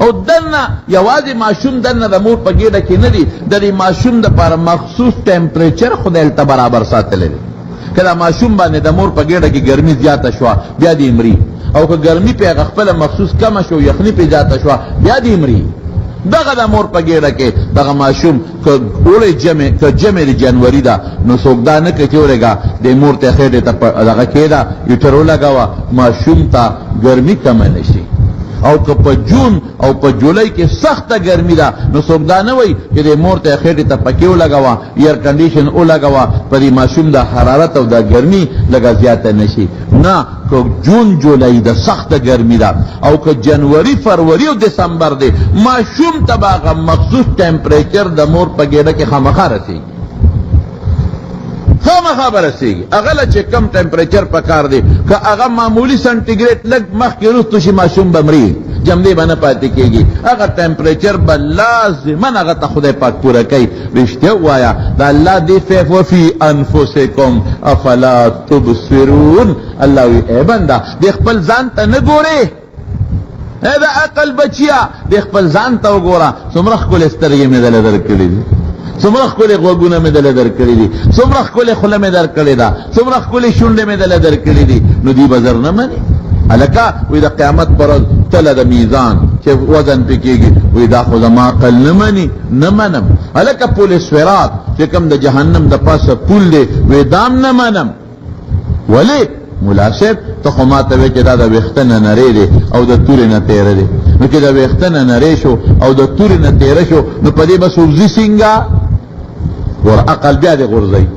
او دنه یوازې ماشوم دنه د مور په ګېډه کې نه دی، د دې ماشوم دپاره مخصوص ټمپریچر خدای هلته برابر ساتلی دی. که دا ماشوم باندې د مور په ګېډه کې ګرمي زیاته شوه بیا دې مري، او که ګرمي پې هغه خپله مخصوص کمه شو، یخني پې زیاته شوه بیا دې مري. دغه د مور په ګېډه کې دغه ماشوم که اوړی جمع د جنوري ده، نو څوک دا نه کوي چې ورېږه د مور ته خېټې ته دغه کېده هیټر ولګوه، ماشوم ته ګرمي کمه نه شي. او که په جون او په جولای کې سخته ګرمي ده، نو څوک دا نه وایي چې د مور ته خېټې ته پکې ولګوه، ایر کنډیشن ولګوه، په دې ماشوم د حرارت او د ګرمي لږه زیاته نه شي. نه، که جون جولای د سخته ګرمي ده، او که جنوري فروری او دسمبر دی، ماشوم ته به هغه مخصوص ټمپریچر د مور په ګېډه کې خامخا رسېږي، خامخا به رسېږي. هغه له چې کم ټمپریچر پکار دی، که هغه معمولي سنټیګریډ لږ مخکې وروستو شي، ماشوم به مري، جمدې به نه پاتې کېږي. هغه ټمپریچر به لازما هغه ته خدای پاک پوره کوي. رښتیا ووایه، د الله دې فیف وفي انفسکم افلا تبصرون. الله وی ای بنده، دې خپل ځان ته نه ګورې، ای د عقل بچیا، دې خپل ځان ته وګوره. څومره ښکلې سترګې مې دله درکړي دي، څومره ښکلې غوږونه مې دله درکړي دي، څومره ښکلې خوله مې درکړې ده، څومره ښکلې شونډې مې دله درکړي دي. نو دوی به زر نه مني. هلکه وایي د قیامت پر ورځ تله د میزان چې وزن پې کېږي، وایي دا خو زما عقل نه مني، نه منم. هلکه پل صراط چې کوم د جهنم د پاسه پول دی، وایي دام نه منم. ولې؟ ملا صاحب ته خو ما ته وایې چې دا د ویښته نه نرې دی او د تورې نه تېره دی. نو چې د ویښته نه نرې شو او د تورې نه تېره شو، نو په دې به څوک ځي څنګه؟ ګوره عقل بیا دې غورځوي،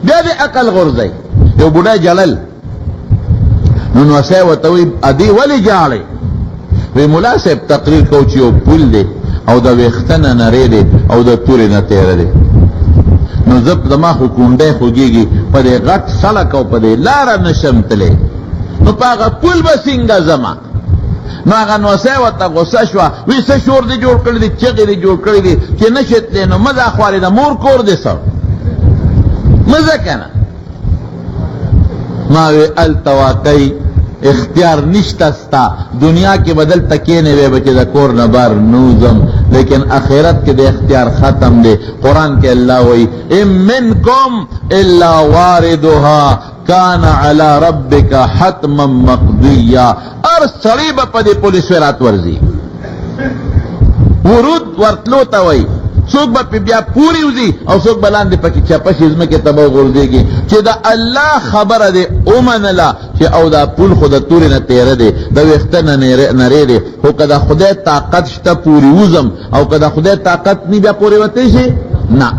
بیا دې عقل غورځوي. یو بوډا جړل، نو نوسی ورته وایي ادې ولې جاړئ؟ وایي ملا صاحب تقریر کوو چې یو پل دی او د ویښته نه نرې دی او د تورې نه تېره دی. نو زه زما خو کونډی خوږېږي، په دې غټ سړک او په دې لاره نشم تلی، نو په هغه پل به څنګه ځمه؟ نو هغه نوسی ورته غصه شوه وی څه شور دې جوړ کړی دی چغې دې جوړ کړی دی چې نه شې تللی نو مه ځه خوارې د مور کور دې څه مه ځه که نه ما وی هلته واقعي اختیار نشته ستا دنیا کې بدل تکینې وی به چې د کور نه بار نوزم لیکن آخرت کې د اختیار ختم دی قرآن کې الله وی ان منکم الا واردها کان علی ربک حتما مقضیا هر سړی به په دې پولیس ورات ورځي ورود ورتلو ته وی څوک به بیا پوری وځي او څوک به لاندې پکې چپه شي ځمکې ته به وغورځېږي چې د الله خبره دی ومنله چې او دا پول خو د تورې نه تیره دی د ویښته نه نرې دی خو که د خدای طاقت شته پورې وځم او که د خدای طاقت نی بیا پورې وتی شي نه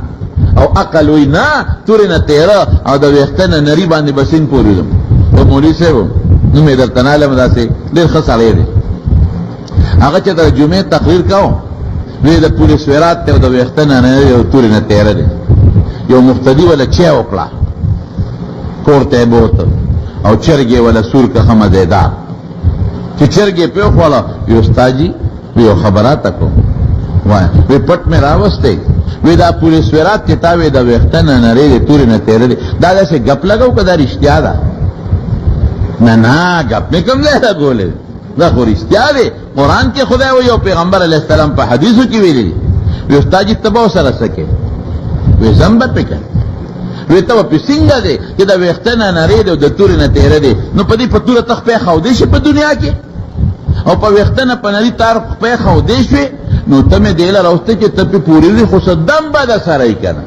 او عقل وی نه تورې نه تیره او د ویښته نه نري باندې به سیند پورې وځم په مولوي صاحب نوم یې درته نالم داسې ډېر ښه سړی دی هغه چې د جمعې تقریر کوم وی د پولیس ورات ته د ویښته نه نري او تورې نه تیره دی یو مقتدي ولا چای وکړه کور ته یې بوته او چرګې ولا سور که ښه مزېدار چې چرګې پرېښوله وی استاد جي وی یو خبراته کوم وایه وی پټ مې راوستی وی دا پولیس ورات چې تا وی د ویښته نه نري دی تورې نه تیره دی دا داسې ګپ لګو که دا رښتیا ده نه ګپ مې کوم ځای لګولی دا خو رښتیا دی قرآن کې خدای وی او پیغمبر علیه السلام په حدیثو کې ویلی دی وی استاد جي ته به ورسره څه کوې وی ځم به پې کوې وی ته به پې څنګه دی چې د ویښته نه نرۍ دی او د تورې نه تیره دی نو په دې په توره ته خپې ښودی شي په دنیا کې او په ویښته نه په نري تار خپې ښودی شوې نو ته مې دې له راوسته چې ته پې پورې وي خو څه دم به د سره یې که نه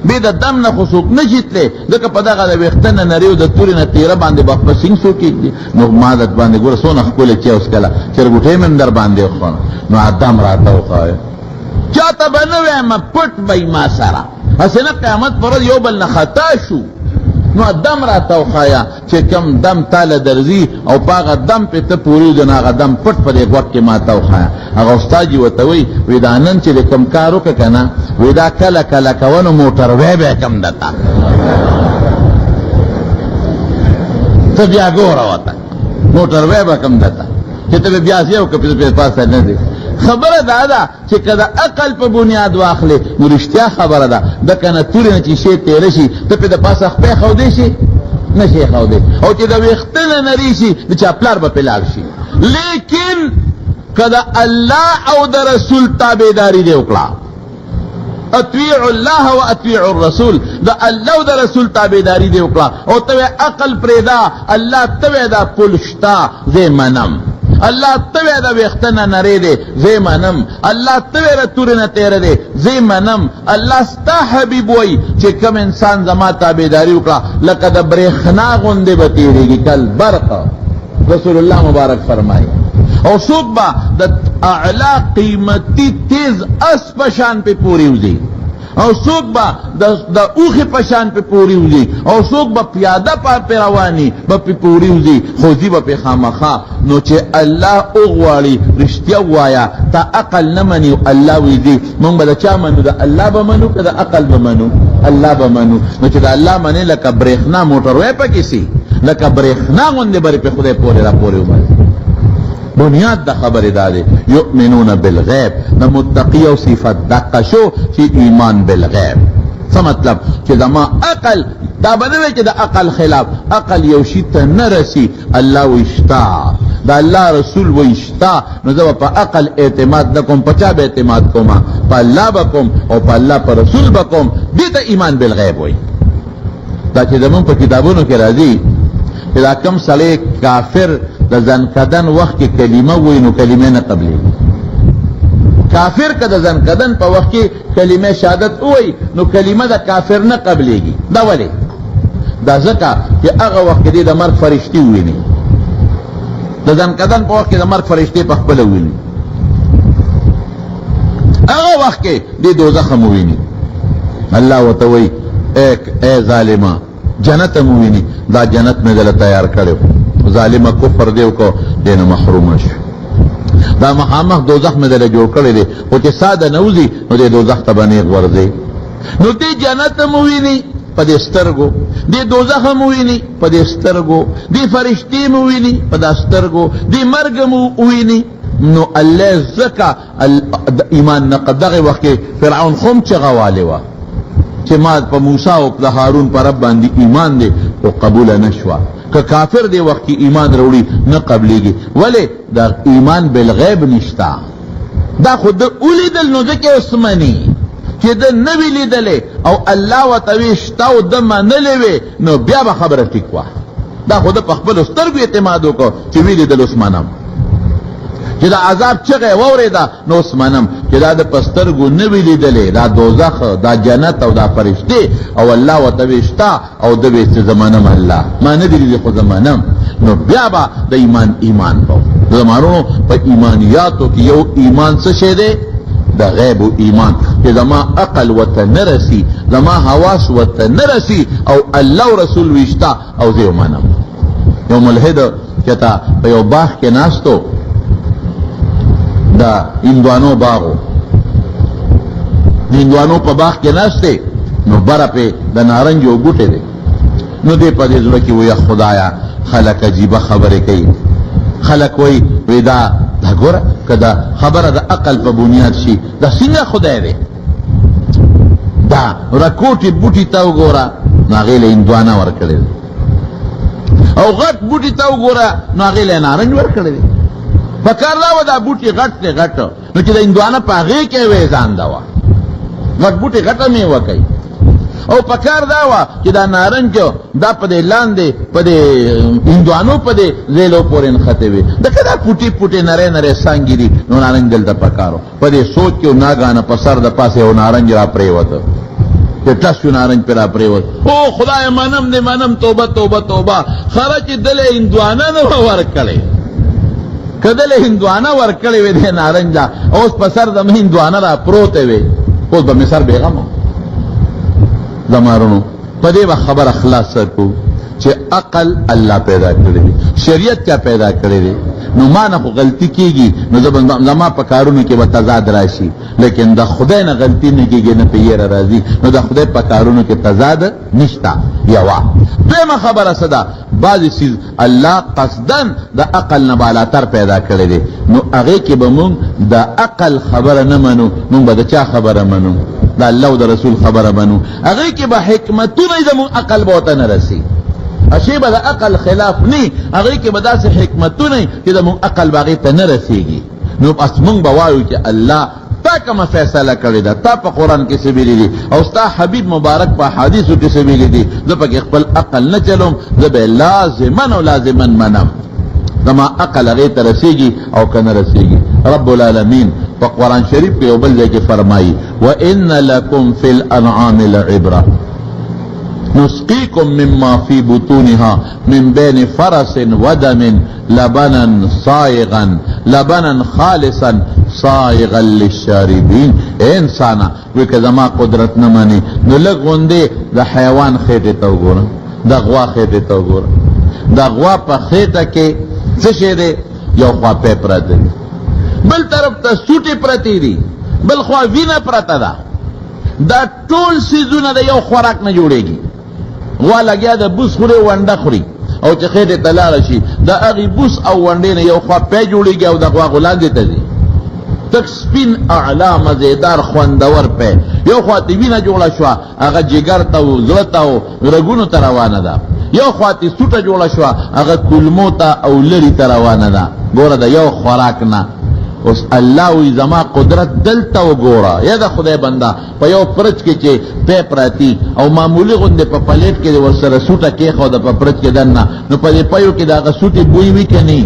بې د دم نه خو څوک نه شي تللی ځکه په دغه د ویښته نه نرۍ او د تورې نه تیره باندې به خپه سینګ څوک کېږدي نو ما د باندې ګوره څونه ښکلې چای وڅکله چرګوټۍ مې هم در باندې وخوړه نو ادم راته وښایه چاته به نه وایم پټ به ما سره هسې نه قیامت پر ورځ یو بل نه خطا شو نو دم راته وښایه چې کوم دم تاله درځي او په هغه دم پې ته پورېږي نو هغه دم پټ په دې غوږ کې ماته وښایه هغه استاد جي ورته وی دا نن چې د کوم کار وکړه که نه وی دا کله کله کوه نو موټروی به یې کم درته ته بیا ګوره ورته موټروی به کم درته چې ته به بیا ځې او که پې پاسه نه دی خبره دا ده چې که د عقل په بنیاد واخلې نو رښتیا خبره ده د که نه تورې نه چې شی تیره شي ته پې د پاسه خپې ښودی شي نه شي ښودی او چې د ویښته نه نري شي د چا پلار به پې لاړ شي لیکن که د الله او د رسول تابعداري دې وکړه اطیعوا الله و اطیعوا الرسول دا الله و دا رسول تابعداري دې وکړه او ته عقل پرېږده الله ته دا پل شته زه منم الله توی دا ویښته نه نرۍ دی زه منم الله توی د تورې نه تیره دی زه منم الله ستا حبیب وایي چې کوم انسان زما تابعداري وکړه لکه د برېښنا غوندې به تېرېږي کالبرق رسول الله مبارک فرمایي او څوک به د اعلی قیمتي تیز اس په شان پې پورې وځي او څوک به د اوښې په شان پې پورې وځي او څوک به پیاده پې رواني به پې پورې وځي خو ځي به پې خامخا نو چې الله وغواړي رښتیا ووایه تا عقل نه مني الله وی ځي مونږ به د چا منو د الله به منو که د عقل به منو الله به منو نو چې د الله منې لکه برېښنا موټروی پکې سي لکه برېښنا غوندې به پې خدای پورې را پورې وباسي بنیاد دا خبر داده یؤمنون بالغیب دا متقی و صفت دقا شو چی ایمان بالغیب سا مطلب چی دا ما عقل دا بدوی چی دا عقل خلاف عقل یوشی تا نرسی اللہ وشتا دا اللہ رسول وشتا نو پا عقل اعتماد نکم پچا با اعتماد کما پا اللہ بکم او پا اللہ پا رسول بکم دیتا ایمان بالغیب ہوئی دا چی دا من پا کتابونو کی رازی دا کم سلے کافر د زنکدن وخت کې کلمه وای نو کلمه نه قبلې کافر که د زنکدن په وخت کې کلمه شهادت وای نو کلمه د کافر نه قبلېږي دا ولې دا ځکه چې هغه وخت کې د مرګ فرشتي وویني د زنکدن په وخت کې د مرګ فرشتي په خپله وویني هغه وخت کې د دوزخ هم وویني الله ورته وایي ای ظالمه جنت هم وویني دا جنت مې دله تیار کړی ظالمه کفر دیو کو دینه محروم شو دا مخامخ دوزخ مې دله جوړ کړی دی خو چې ساده نه وځي نو د دوزخ ته به نیغ ورځي نو دې جنت هم وویني په په دې سترګو، دې دوزخ هم وویني په دې سترګو، دې فرشتې مو وویني په دا سترګو، دې مرګ مو وویني. نو الله زکا ایمان نقد دغه وخت کې فرعون خم چغه والي وه چې ما په موسی او په هارون پر رب باندې ایمان دی او قبول نشوا. که کافر دی وخت کې ایمان وروړي نه قبليږي. ولې دا ایمان بالغیب نشتا، دا خود اولیدل نو ځکه عثماني چې د نوی لیدلې او الله وتوي شتا او د منلې وي نو بیا به خبره ټیک وه. دا خود په خپل سترګو اعتماد وکړو چې ویلې د عثمانم چې دا عذاب چغه ووریدا نو عثمانم چې دا د پسترګو نه وی لیدلې، دا دوزخ، دا جنت او دا فرشتي او الله وتوي شتا او د وې زمانم الله ما نه دی خو زمانم. نو بیا به د ایمان په زمانو په ایمانیاتو کې یو ایمان څه شه دی د غیب ایمان چې زما عقل وته نرسي، زما حواس وته نرسي او الله رسول وشتا او زه منم. یو ملحد چتا په یو باغ کې ناستو، دا هندوانو باغو، هندوانو په باغ کې ناشته نو بره په د نارنج او بوټي دي. نو دې په دې ځل کې وي خدایا خلک عجیب خبره کوي. خلک وي دا ګوره کدا خبره د عقل په بنیاد شي دا څنګه خدای دی. دا رکوټي بوټي تا وګوره ناغه له هندوانا ورکړي او غټ بوټي تا وګوره ناغه له نارنج ورکړي. بکار دا و دا بوټي غټ ته غټ نو چې د هندوانا په هغه کې وې ځان دا و غټ بوټي غټه مې وکړي او پکار دا و چې دا نارنج دا په دې لاندې په دې هندوانو په دې زیلو پورې نخته وي دا کدا پوټي پوټي نره نره سانګيري نو نارنج دلته پکارو په دې سوچ کې ناګانه په سر د پاسه او نارنج را پریوته چې تاسو نارنج پر را پریوت. او خدای منم دې منم توبه توبه توبه خرج دله هندوانا نو ورکړي کدل هندوانا ورکړې وې د نارنج اوس په سر د هندوانا را پروت وي اوس به مصر بیغم زمارونو په دې خبر اخلاص کو چې عقل الله پیدا کړی، شریعت کیا پیدا کړی دی. نو ما نه غلطی کیږي نو زما په کارونو کې به تضاد راشي، لیکن د خدای نه غلطی نه کیږي نه پیره راځي. نو د خدای په کارونو کې تضاد نشتا. یوا دویمه خبره صدا بعضی چیز الله قصدن د عقل نه بالاتر پیدا کړی دی. نو هغه کې به مونږ د عقل خبره نه منو، مونږ به د چا خبره منو؟ د الله او د رسول خبره منو. هغه کې به حکمتونه زموږ عقل به ته نه رسي، اشی به د عقل خلاف نی، هغه کې به داسې حکمتونه چې زموږ عقل باغې ته نه رسیږي. نو پس مونږ به وایو چې الله تا کومه فیصله کړې ده، تا په قرآن کې څه ویلي دي او ستا حبیب مبارک په حدیثو کې څه ویلي دي. زه پکې خپل عقل نه چلوم، زه به لازمن او لازمن منم. زما عقل هغې ته رسیږي او که نه رسیږي. رب العالمین په قرآن شریف کې یو بل ځای کې فرمایي وَإِنَّ لَكُمْ فِي الْأَنْعَامِ لَعِبْرَةً نسقيكم مما في بطونها من بين فرس ودم لبنا صائغا لبنا خالصا صائغا للشاربين. اے انسانا وی که زما قدرت نمانی نو لغوندے دا حیوان خیٹے تو گورا، دا غوا خیٹے تو گورا. دا غوا پا خیٹا کے سشے دے یو خوا پی پراتا دی، بل طرف تا سوٹی پراتی دی، بل خوا وینا پراتا دا. دا ټول سیزونه د یو خوراک نه جوړیږي. غوا لګیا د بوس خوري ونډه خوري او چې خېټه ته لاړه شي د هغې بوس او ونډې نه یو خوا پی جوړیږي او د غوا غولاندې ته ځي تک سپین اعلی مزیدار خوندور پی. یو خوا ته وینه جوړه شوه هغه جګر ته و زړه ته و رګونو ته روانه ده، یو خوا ته سوټه جوړه شوه هغه کولمو ته او لرې ته روانه ده. ګوره د یو خوراک نه اوس الله وی زما قدرت دلته وګوره. یا د خدای بنده په یو پرچ کې چې پی پراتی او معمولی غوندې په پلیټ کې ورسره سوټه کېښوده په پرچ کې دننه نو په دې پیو کې د هغه سوټې بوی وي که نه؟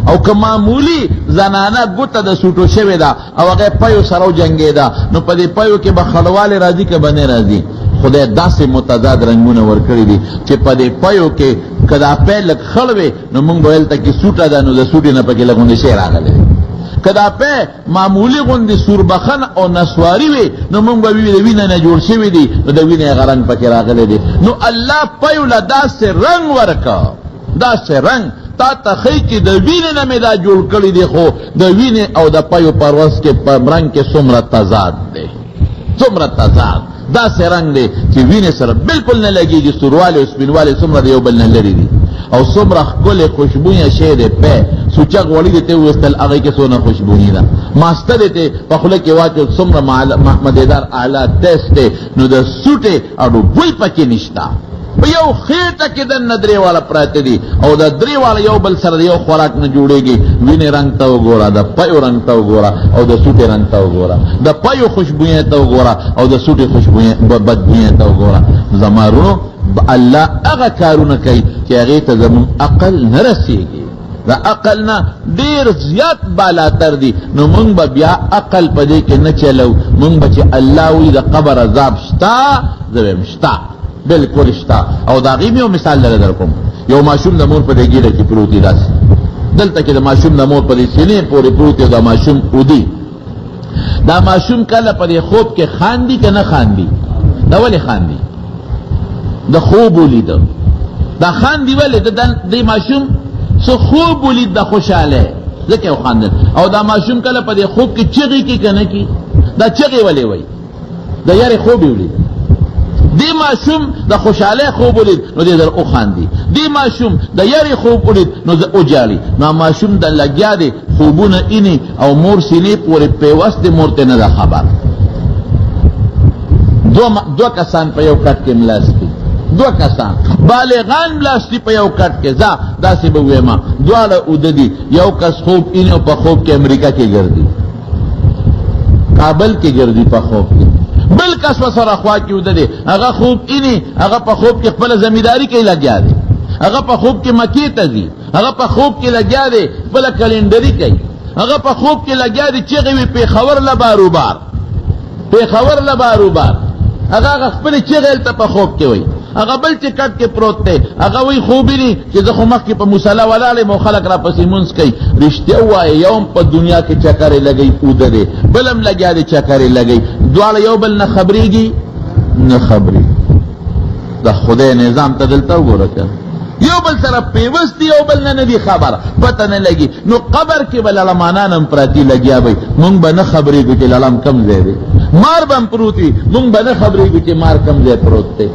او که معمولی زنانه ګوته د سوټو شوې ده او هغه پیو سره وجنګېده نو په دې پیو کې به خړوالی راځي که به نه راځي؟ خدای داسې متضاد رنګونه ورکړي دي چې په دې پیو کې که دا پی لږ خړ وي نو موږ به ویل ته کې سوټه ده نو د سوټې نه پکې لږ غوندې شی راغلی دی. کدا پی معمولی غوندې سوربخن او نسواری وي نو مونږ به وی د وینه نه جوړ شوي دي نو د وینې هغه رنګ پکې راغلی دی. نو الله پیو له داسې رنګ ورکړه، داسې رنګ تا ته ښیي چې د وینې نه مې دا جوړ کړي دي، خو د وینې او د پیو پروس کې په رنګ کې څومره تضاد دی. څومره تضاد داسې رنګ دی چې وینې سره بالکل نه لګېږي، سوروالی او سپینوالی څومره د یو بل نه لرې دي، او څومره ښکلې خوشبویه شی دی پی سوچک غوړي دې ته وویستل هغې کې څونه خوشبویي ده، ماسته دې ته په خوله کې واچول څومره مدیدار اعلی ټیسټ دی، نو د سوټې اډو بوی پکې نشته. په یو خېټه کې دننه درې واړه پراته دي او د درې واړه یو بل سره د یو خوراک نه جوړېږي. وینې رنګ ته وګوره، د پیو رنګ ته وګوره او د سوټې رنګ ته وګوره، د پیو خوشبویۍ ته وګوره او د سوټې بدبویۍ ته وګوره. زما وروڼو الله هغه کارونه کوي چې هغې ته زموږ عقل نه رسېږي، د عقل نه ډېر زیات بالاتر دي. نو موږ به بیا عقل په دې کې نه چلو، موږ به چې الله وایي د قبر عذاب شته، زه به یم شته، بالکل شته. او د هغې مې یو مثال لره در کوم. یو ماشوم د مور په دې ګېډه کې پروت دی، داسې دلته کې د ماشوم د مور په دې سینې پورې پروت دی، د ماشوم اودي. دا ماشوم کله په دې خوب کې خاندي که نه خاندي؟ دا ولې خاندي؟ د خوب ولیده، دا خاندي ولې؟ د ماشوم څه خوب ولید د خوشحاله ځکه یې وخاندل. او دا ماشوم کله په دې خوب کې چغې کې که نه کي؟ دا چغې ولې وایي؟ د یارې خوب یې ولید. دی ماشوم د خوشحاله خوب ولید نو دې در وخاندي، دی ماشوم د یارې خوب ولید نو وجاړي. نو ماشوم د لګیا دی خوبونه اینې او مور سینې پورې پیوست دی، مور ته نه ده خبر. دو کسان په یو کټ کې ملاستی، دو کسان بالغان ملاستی په یو کټ کې. ځه داسې به ویما دواړه اوده دي، یو کس خوب اینې او په خوب کې امریکا کې ګرځي، کابل کې ګرځي په خوب کې، بل کس سره خوا کې اوده دی، هغه خوب اینې، هغه په خوب کې خپله زمینداري کوي لګیا دی، هغه په خوب کې مکې ته ځي، هغه په خوب کې لګیا دی خپله کلنډري کوي، هغه په خوب کې لګیا دی چغې وي پېښور له باروبار، پېښور له باروبار، هغه خپلې چغې هلته په خوب کې وایي. هغه بل چې کټ کې پروت دی هغه وایي خوب ویني چې زه خو مخکې په مصله ولاړ یم او خلک را پسې مونځ کوي. رښتیا ووایه یو هم په دنیا کې چکرې لګوي اوده دی، بل هم لګیا دی چکرې لګوي، دواړه یو بل نه خبرېږي نه خبرېږي. د خدای نظام ته دلته وګوره که یو بل سره پیوست دی، یو بل نه دی خبر، پته نه لګي. نو قبر کې به لړمانان هم پراتی لګیا وي، مونږ به نه خبرېږو چې لړم کم ځای دی، مار به هم پروت وي، مونږ به نه خبرېږو چې مار کم ځای پروت دی.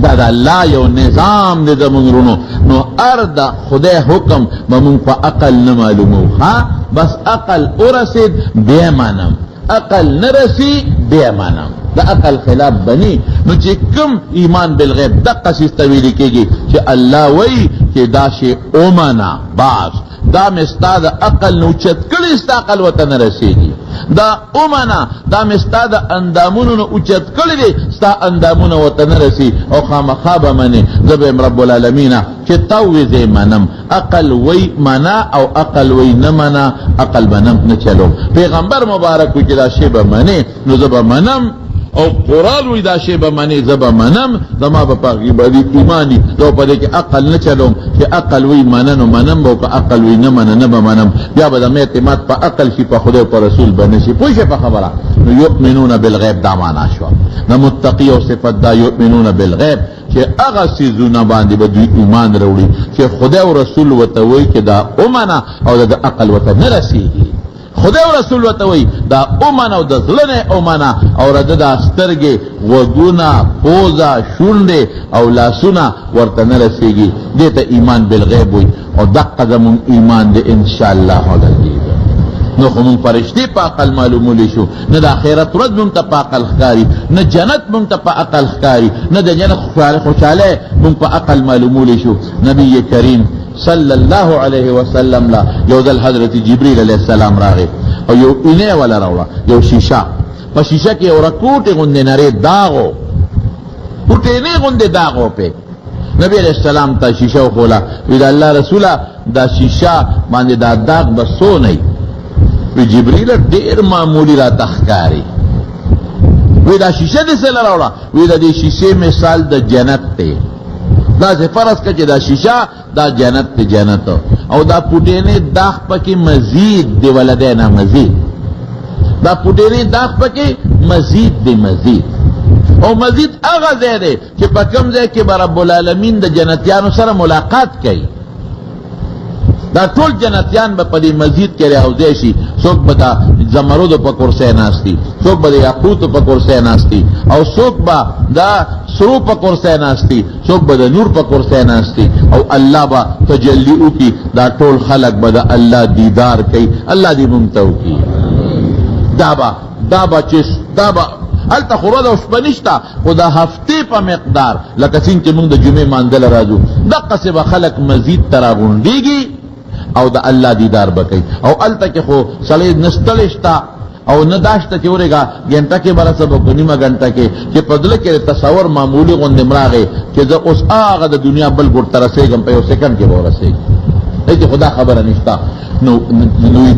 دا د الله یو نظام دی زمونږ وروڼو. نو هر د خدای حکم به مونږ په عقل نه معلومو. ها بس عقل ورسید بیا منم، عقل نه رسی بیا منم، د عقل خلاف بنی. نو چې کوم ایمان بالغیب دقه سیز ته ویل کېږي چې الله وایي چې دا شی ومنه، باز دا مې ستا د عقل نه اوچت کړي، ستا عقل ورته نه رسېږي. دا ومنه دا مې ستا د اندامونو نه اوچت کړي دي، ستا اندامونه ورته نه رسي، او خامخا به منې. زه به یم رب العالمینه چې تا ووایې زه یې منم. عقل وی منه او عقل وی نه منه، عقل به نه چلوم. پیغمبر مبارک وی چې دا شی به منې نو زه به منم، او قرآن وی دا شی به منې زه به منم، زما به په هغې باندې ایمان وي. زه په دې کې عقل نه چلوم چې عقل وی منه نو منم به، او که عقل وی نه منه نه به منم. بیا به زما اعتماد په عقل شي، په خدای او په رسول به نه شي. پوه شئ په خبره؟ نو یؤمنون بالغیب دا معنا شوه. د متقي او صفت دا یؤمنون بالغیب چې هغه څیزونه باندې به دوی ایمان راوړي چې خدای او رسول ورته وایي چې دا ومنه او د عقل ورته نه رسېږي. خدای او رسول ورته وایي دا ومنه او د زړه نه ومنه، او رده دا سترګې غوږونه پوزه شونډې او لاسونه ورته نه رسېږي. دې ته ایمان بالغیب وایي، او دقه زمونږ ایمان دی انشاءالله علیه. نو خو مونږ فرشتې په عقل معلومولی شو، نه د آخرت ورځ مونږ ته په عقل ښکاري، نه جنت مونږ ته په عقل ښکاري، نه د جنت خوشحالی مونږ په عقل معلومولی شو. نبی کریم صلی الله علیه وسلم لا یو ځل حضرت جبریل علیه السلام راغی او یو اینې ولا راوړه، یو شیشه، په شیشه کې یو رکوټې غوندې نرې داغ و، پوټینې غوندې داغ و پې. نبی علیہ السلام ته شیشه وښوله، وی د الله رسوله دا شیشه باندې دا داغ به څو نه وی جبریل ډیر معمولی را تخکاری. وی دا شیشه دې څه راوړه؟ وی دا دې شیشې مثال د جنت دی. دا چې فرض کړه چې دا شیشه دا جنت دی، جنت، او دا پوټینې داغ پکې مزید دی، ولدینا مزید، دا پوټینې داغ پکې مزید دی، مزید. او مزید هغه ځای دی چې په کوم ځای کې به رب العالمین د جنتیانو سره ملاقات کوي. دا ټول جنتیان به په دې مسجد کې راوځي شي. څوک به د زمرودو په کرسۍ ناستي، څوک به د یاقوتو په کرسۍ ناستي، او څوک به د سرو په کرسۍ ناستي، څوک به د نور په کرسۍ ناستي، او الله به تجلی وکړي. دا ټول خلق به د الله دیدار کوي. الله دې موږ ته وکړي. دا به هلته خو ورځ او شپه نشته، خو د هفتې په مقدار لکه څنګه چې موږ د جمعې مانځله راځو، دقسې به خلک مسجد ته راغونډېږي او د الله دیدار به کوي. او هلته کې خو سړی نه ستړی شته او نه دا شته چې ورېږه ګنټه کې به رسه به نیمه ګنټه کې چې په زړه کې تصور معمولي غوندې مراغې چې زه اوس هغه د دنیا بل ګوټ ته رسېږم، په یو سیکنډ کې به ورسېږي. دې خدا خبره نشته. نو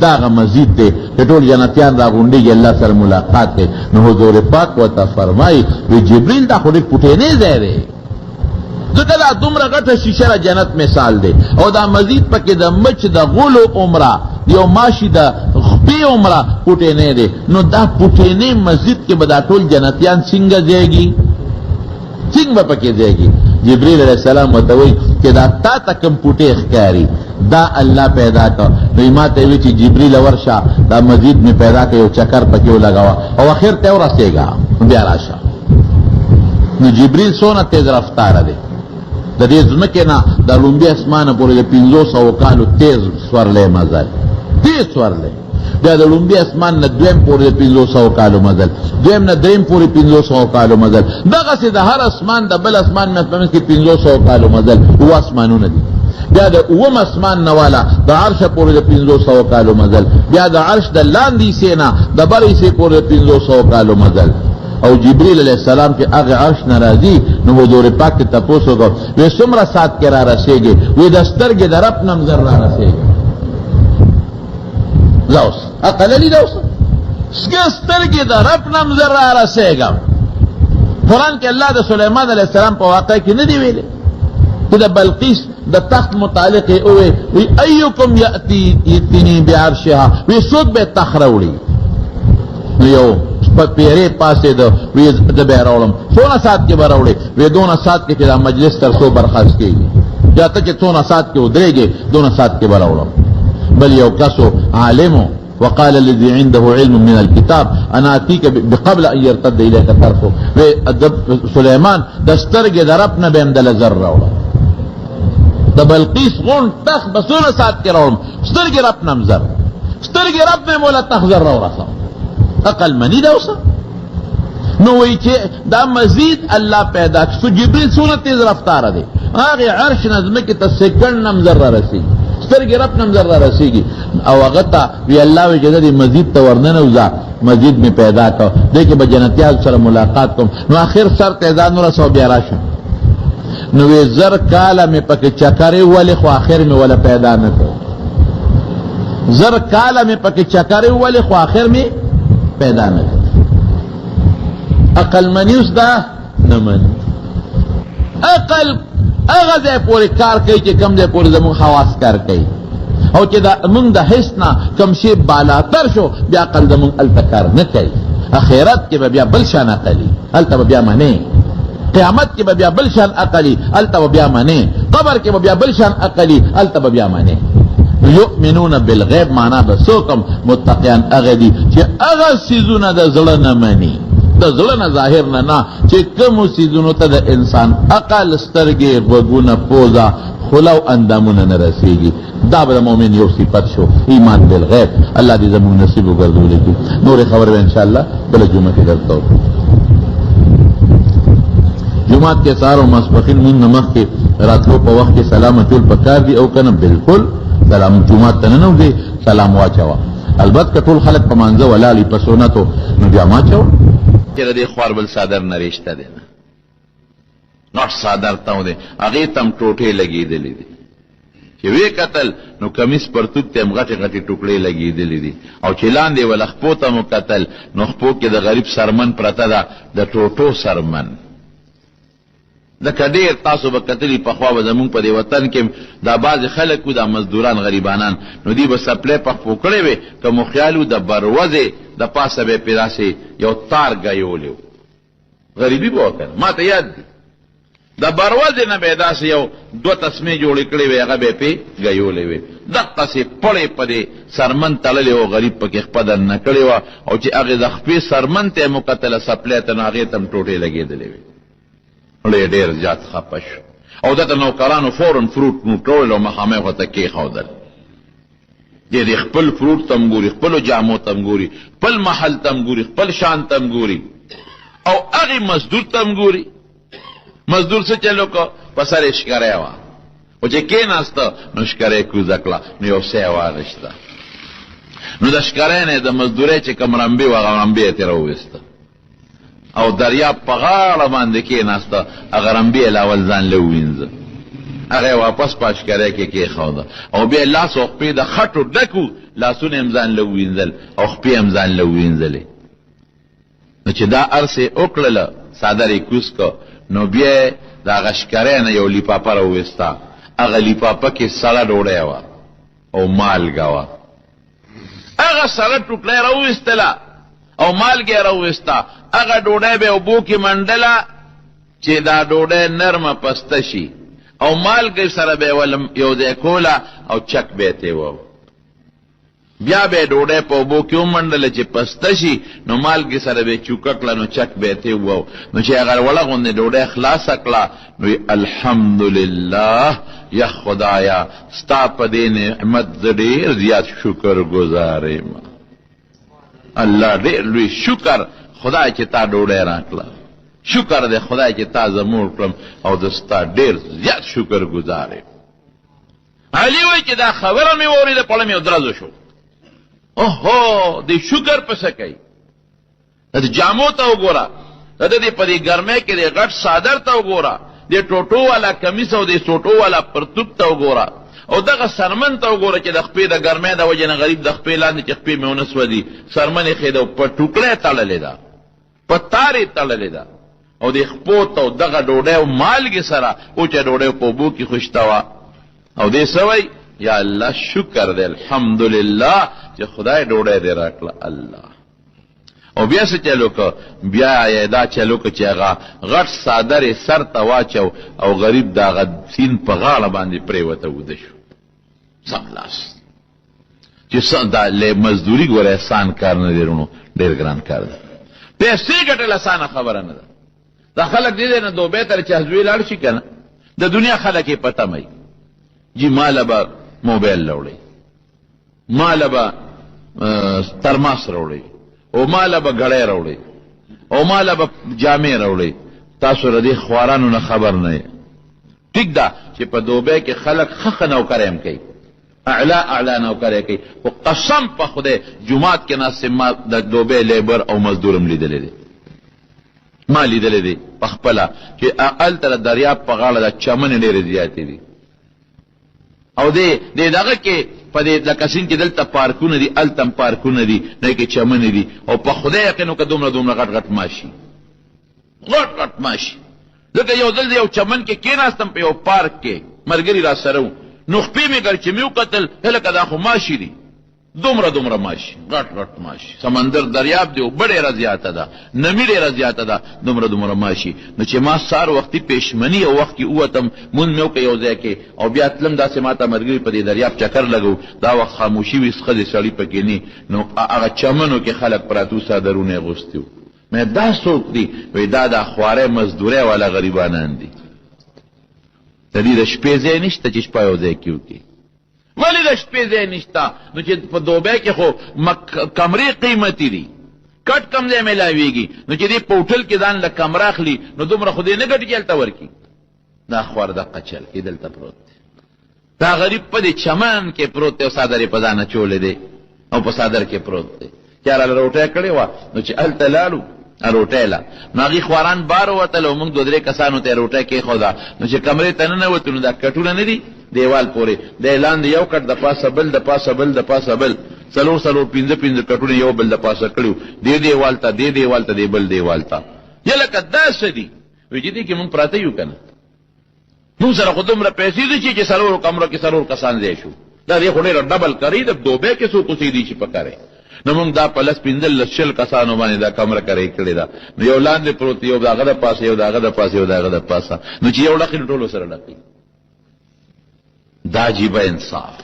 دا هغه مسجد دی چې ټول جنتیان راغونډېږي، الله سره ملاقات کوي. نو حضور پاک ورته فرمایي وی جبریل دا خو ډېر پټینی ځای دی، ځکه دا دومره غټه شیشه د جنت مثال دی. او دا مسجد پکې د مچ د غولو عمره، یو ماشي د خپې عمره پټینی دی. نو دا پټینی مسجد کې به دا ټول جنتیان څنګه ځایږي، څنګه به پکې ځایږي؟ جبریل علیہ السلام ورته وایي چې دا تا ته کوم پټی ښکاري دا الله پیدا کړ. نو ما ته وی چې جبریل ورشه دا مسجد می پیدا کړ، یو چکر پکې ولګاوه او اخر ته ورسېږه بیا راشه. نو جبریل څونه تیز رفتاره دی، د دې ځمکې نه د لومبي اسمانه پورې د 500 کالو تیز سورلی مزل، تیز سورلی. بیا د لومبي اسمان نه دویم پورې د 500 کالو مزل، دویم نه دریم پورې 500 کالو مزل، دغسې د هر اسمان د بل اسمان نه په منځ کې 500 کالو مزل، اوه اسمانونه دي. بیا د اووم اسمان نه والا د عرش پورې د 500 کالو مزل، بیا د عرش د لاندې حصې نه د بل حصې پورې د 500 کالو مزل. او جبریل علیہ السلام چې هغه عرش نه راځي، نو حضور پاک ته تپوس وکړ وی څومره ساعت کې را رسېږي؟ وی د سترګې د رب نه هم زر را رسېږي. زوس اقللی دوس سترګې د رب نه هم زر را رسېږم. قرآن کې الله د سلیمان علیہ السلام په واقع کې نه دی ویلي چې د بلقیس د تخت متعلق یې ووی وی ایکم یأتینی بعرشها، وی څوک به تخت راوړي؟ نو یو پیرې پاسې د وی د به راوړم. څونه ساعت کې به راوړې؟ وی 2 ساعت کې چې دا مجلس تر څو برخاست کېږي، یا ته چې 2 ساعت کې ودرېږې 2 ساعت کې به راوړم. بل یو کسو عالمو وقال الذي عنده علم من الكتاب انا اتيك بقبل ان يرتد اليك طرفه، سليمان د سترګې د رب نه به هم دله زر راوړم. د بلقیس غون تخت به 2 ساعت کې راوړم، سترګې رب نه هم زر، سترګې رب نه مولا تخت زر راوړم. عقل منی دا اوسه. نو وی چې دا مزید الله پیدا کړ. جبریل څونه تیز رفتاره دی، هغه عرش نه ځمکې ته سیکنډ نه هم زر را رسېږي، سترګې رب نه هم زر را رسېږي. او هغه ته وی الله وی چې دې مسجد ته ورننوځه، مسجد مې پیدا کړ، دې کې به جنتیان سره ملاقات کوم. نو آخر سر ته ځان ورسوه بیا راشم. نو وی زر کاله مې پکې چکرې ولې، خو آخر مې ولا پیدا نه کړ. زر کاله مې پکې چکرې ولې، خو آخر مې پیدا نه کړ. عقل منی اوس دا نه مني. عقل هغه ځای پورې کار کوي چې کوم ځای پورې زموږ حواس کار کوي، او چې دا موږ د حس نه کوم شی بالاتر شو بیا عقل زموږ هلته کار نه کوي. اخرت کې به بیا بل شان عقلي، هلته به بیا منې. قیامت کې به بیا بل شان عقلي، هلته به بیا منې. قبر کې به بیا بل شان عقلي، هلته به بیا منې. یؤمنون بالغیب معنا به څوکم متقیان هغه دي چې هغه څیزونه د زړه نه مني، د زړه نه ظاهر نه چې کومو څیزونو ته د انسان عقل، سترګې، غوږونه، پوزه، خوله او اندامونه نه رسېږي. دا به د مؤمن یو صفت شو، ایمان بالغیب. الله دې زموږ نصیب وګرځولی کړي. نورې خبرې به انشاءالله بله جمعه کې درته وکړو. جمعات کې سهار او ماسپښین مونږ نه مخکې راتلو په وخت کې سلام اچول پکار دي او که نه بلکل سلام جمعات ته ننوځې سلام واچوه. البته ټول خلک په مانځه ولاړي په سنتو، نو بیا ما اچوه چې د دې خوار بل صادر نه رشته دی، نوټ صادر ته دی، هغې ته هم ټوټې لګېدلې دي. چې وی کتل نو کمیس پرتوک ته هم غټې غټې ټوکړې لګېدلې دي، او چې لاندې وله خپو ته مو کتل نو خپو کې د غریب سرمن پرته ده، د ټوټو سرمن. لکه ډېر تاسو به کتلي پخوا به زمونږ په دې وطن کې دا بعضې خلک وو، دا مزدوران غریبانان، نو دوی به سپلی په خپو کړی وې، که مو خیال وو د بروزې د پاسه به یې پې داسې یو تار ګایولی و، غریبي به وکړه. ما ته یاد دي د بروزې نه به یې داسې یو 2 تسمې جوړې کړې وې، هغه به یې پې ګیولې وې، دقسې پړې په دې سرمن تړلې و، غریب پکې خپه دننه کړې وه، او چې هغې د خپې سرمن ته یې مکتله سپلی ته، نو هغې ته هم ټوټې لګېدلې وې. مړی ډېر زیات خفه شو، او دته نوکرانو فورن فروټ نوټول او مخامخ ورته کېښودل. دې خپل فروټ ته هم ګوري، خپلو جامو ته هم ګوري، خپل محل ته هم ګوري، خپل شان ته هم ګوري، او هغې مزدور ته هم ګوري. مزدور څه چلو کو؟ په سر یې شکری وه، خو چې کېناسته نو شکری کوزه کړه، نو یو څه یې واغېسته، نو د شکری نه د مزدورۍ چې کوم رمبې وه، هغه رمبې یې ترې راوویسته، او دریاب په غاړه باندې کېناسته، هغه رمبې یې لاول ځان له ووینځه، هغه یې واپس په شکری کې کېښوده، او بیا یې لاس او خپې د خټو ډکو، لاسونه یې هم ځان له ووینځل او خپې هم ځان له ووینځلې. نو چې دا هر څه یې وکړله، څادر یې کوز که، نو بیا یې د هغه شکری نه یو لیپاپه راوویسته، هغه لیپاپه کې سړه ډوډۍ وه او مالګه وه. هغه سړه ټوکړه یې راوویستله او مالګه یې راوویسته، هغه ډوډۍ به یې اوبو کې منډله چې دا ډوډۍ نرمه پسته شي، او مالګه سره به یې یو ځای کوله او چک به یې تېوه. بیا به یې ډوډۍ په اوبو کې ومنډله چې پسته شي، نو مالګې سره به یې چوکه کړه، نو چک به یې تېوه. نو چې هغه وړه غوندې ډوډۍ خلاصه کړه، نو الحمدلله، یا خدایا ستا په دې نعمت زه ډېر زیات شکر ګزار یم. الله ډېر لوی شکر خدای چې تا ډوډۍ راکړه، شکر دی خدای چې تا زه موړ کړم، او زه ستا ډېر زیات شکر ګزار یم. علي وایي چې دا خبره مې واورېده، پړه مې ودرزو شو. اوهو، د شکر پسه کوي. د جامو ته وګوره، د دې په دې ګرمۍ کې د غټ صادر ته وګوره، د ټوټو والا کمیس او د سوټو والا پرتوب ته وګوره، او دغه سرمن ته وګوره چې د خپې د ګرمۍ د وجې نه غریب د خپې لاندې چې خپې مې ونه سوځي، سرمن یې ښې ده، په ټوکړه یې تړلې ده، په تار یې تړلې ده، او د خپو ته او دغه ډوډۍ او مالګې سره اوچه ډوډۍ په اوبو کې خوشته وه. او دې څه وایي؟ یا الله شکر دی، الحمدلله چې خدای ډوډۍ دې راکړه. الله او بیا څه چلو که؟ بیا یې دا چلو که چې هغه غټ څادر یې سر ته واچو، او غریب د هغه سیند په غاړه باندې پرېوته وده شو سملاس. چې دا مزدوري ګوره احسان کار نه دی رونو، ډېر ګران کار دی. پیسې ګټل اسانه خبره نه ده. دا خلک دې نه دوبۍ ته چې حزبې لاړ شي که نه، د دنیا خلک یې په تمه وي، جی ماله به موبایل راوړئ، ماله به ترماس راوړئ، او ماله به ګړی راوړئ، او ماله به جامې راوړئ. تاسو د دې خوارانو نه خبر نه یې. ټیک ده چې په دوبۍ کې خلک ښه نوکرۍ هم کوي، اعلی نوکرۍ کوي، خو قسم په خدای جومات کې ناست ما د دوبۍ لیبر او مزدور هم لیدلی دی، ما لیدلی دی په خپله، چې هلته د دریاب په غاړه د چمنې ډېرې زیاتې دي، او دې دغه کې په دې لکه سیند کې دلته پارکونه دي، هلته هم پارکونه دي، نه کې چمنې دي، او په خدای یقین وکړه دومره غټ غټ ماشي، غټ غټ ماشي. ځکه یو ځل یو چمن کې کېناستم په یو پارک کې، ملګري را سره وو، نو خپې مې ګر چې مې وکتل، هلکه دا خو ماشي دي، دومره ماشي، غټ غټ ماشي، سمندر دریاب دی، اوبه ډېره زیاته ده، نمي ډېره زیاته ده، دومره ماشي. نو چې ما سار وختي پېشمني یو وخت کې ووتم، مونځ مې وکړ یو ځای کې، او بیا تلم داسې ما ته ملګري په دې دریاب چکر لګو، دا وخت خاموشي وي، ښځې سړي پکې نه، نو هغه چمنو کې خلک پراتو څادرونه یې اغوستي وو. مې دا څوک دي؟ وایي دا د خوارۍ مزدورۍ والا غریبانان دي، د دې د شپې ځای نشته چې شپه یو ځای کې وکړي. ولی د شپې ځای نشته؟ نو چې په دوبۍ کې خو کمرې قیمتي دي، کټ کم ځای میلاویږي، نو چې دې په هوټل کې ځان له کمره اخلي، نو دومره خو دې نه ګټي چې هلته ورکړي. دا خوار دقه چل کې دلته پروت دی، دا غریب په دې چمن کې پروت دی، او څادر یې په ځان اچولی دی، او په څادر کې پروت دی. چې هراله روټۍ کړې وه، نو چې هلته لاړو روټۍ له، نو هغې خواران بار ووتل، او موږ 2-3 کسانو ته یې روټۍ کېښوده. نو چې کمرې ته ننوتو، نو دا کټونه نه دي دیوال پورې، دی لاندې یو کټ، د پاسه بل، د پاسه بل، د پاسه بل، 4 کټونه یو بل د پاسه کړي، دې دیوال ته، دې دیوال ته، دې بل دیوال ته. یا لکه دا څه دي؟ وایي چې دې کې مونږ پراته یو که نه، مونږ سره خو دومره پیسې دي چې 4 کمرو کې 4 کسان ځای شو، دا دې خو ډېره ډبل کري د دوبۍ کې څوک اوسېدي چې پکارې نو موږ دا په لس پنځلس شل کسانو باندې دا کمره کرۍ کړې ده نو یو لاندې پروت یو د هغه د پاسه یو د هغه د پاسه یو د هغه د پاسه نو چې یو ډقي ټولو سره ډقي دا عجیبه انصاف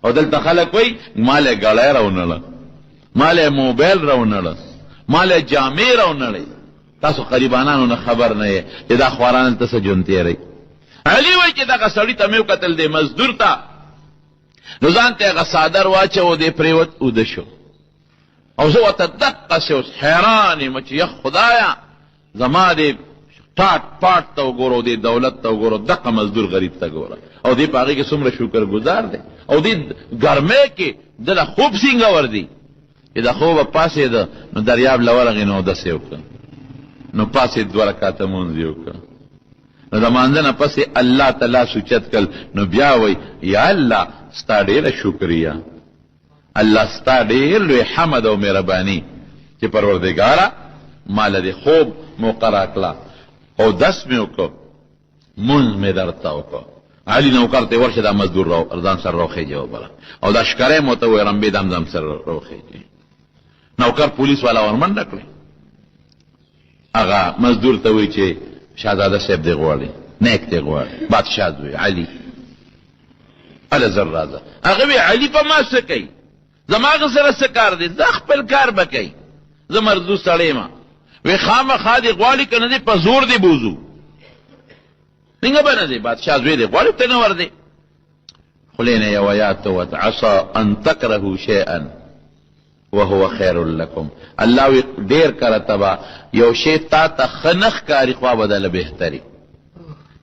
او دلته خلک وایي مال یې ګړی راونړه مال یې موبایل راونړه مال یې جامې راونړئ تاسو قریبانانو نه خبر نه یې چې دا خواران دلته څه ژوند تېروي علي وایي چې دغه سړي ته مې وکتل دی مزدور ته نو ځان ته هغه څادر واچو دی پرېوت اوده شو او زه ورته دقسې اوس حیران یم چې یا خدایه زما دې ټاټ پاټ ته وګوره او دې دولت ته وګوره دقه مزدور غریب ته ګوره او دې په هغې کې څومره شکر ګزار دی او دې ګرمۍ کې ده له خوب سینګور دی چې د خوبه پاسېده نو دریاب له ورغې نو اودس یې وکړه نو پاسې 2 رکعته مونځ یې وکړه نو د مانځه نه پسې الله تعالی سوچت کړ نو بیا وایي یا الله ستا ډېره شکریه الله ستا ډېر لوی حمد او مهرباني چې پروردګاره ماله دې خوب موقع راکړه او دس مې وکړو مونځ مې درته وکړو علي نوکر ته ورشه دا مزدور ځان سره راوخېجه وبله او دا ښکری مو ته وایي رمبې دم سره راوخېجې نوکر پولیس والا ورمنډه کړې هغه مزدور ته وایي چې شهزاده صاحب دې غواړي نیک دې غواړي بادشاه زوی علي هله زر راځه هغه وی علي په ما څه کوي زما هغه سره څه کار دی زه خپل کار به کوي زه مردو سړی یم وی خامخا دې غواړي که نه دی په زور دی بوزو څنګه به نه دی بادشاه زوی دی غواړي ته نه ور دی خلې نه یو آیات وت عسى ان تکرهوا شیئا وهو خیر لکم الله وی ډېر کله تبا یو شی تا ته ښه نه ښکاري خوا بدله بهتري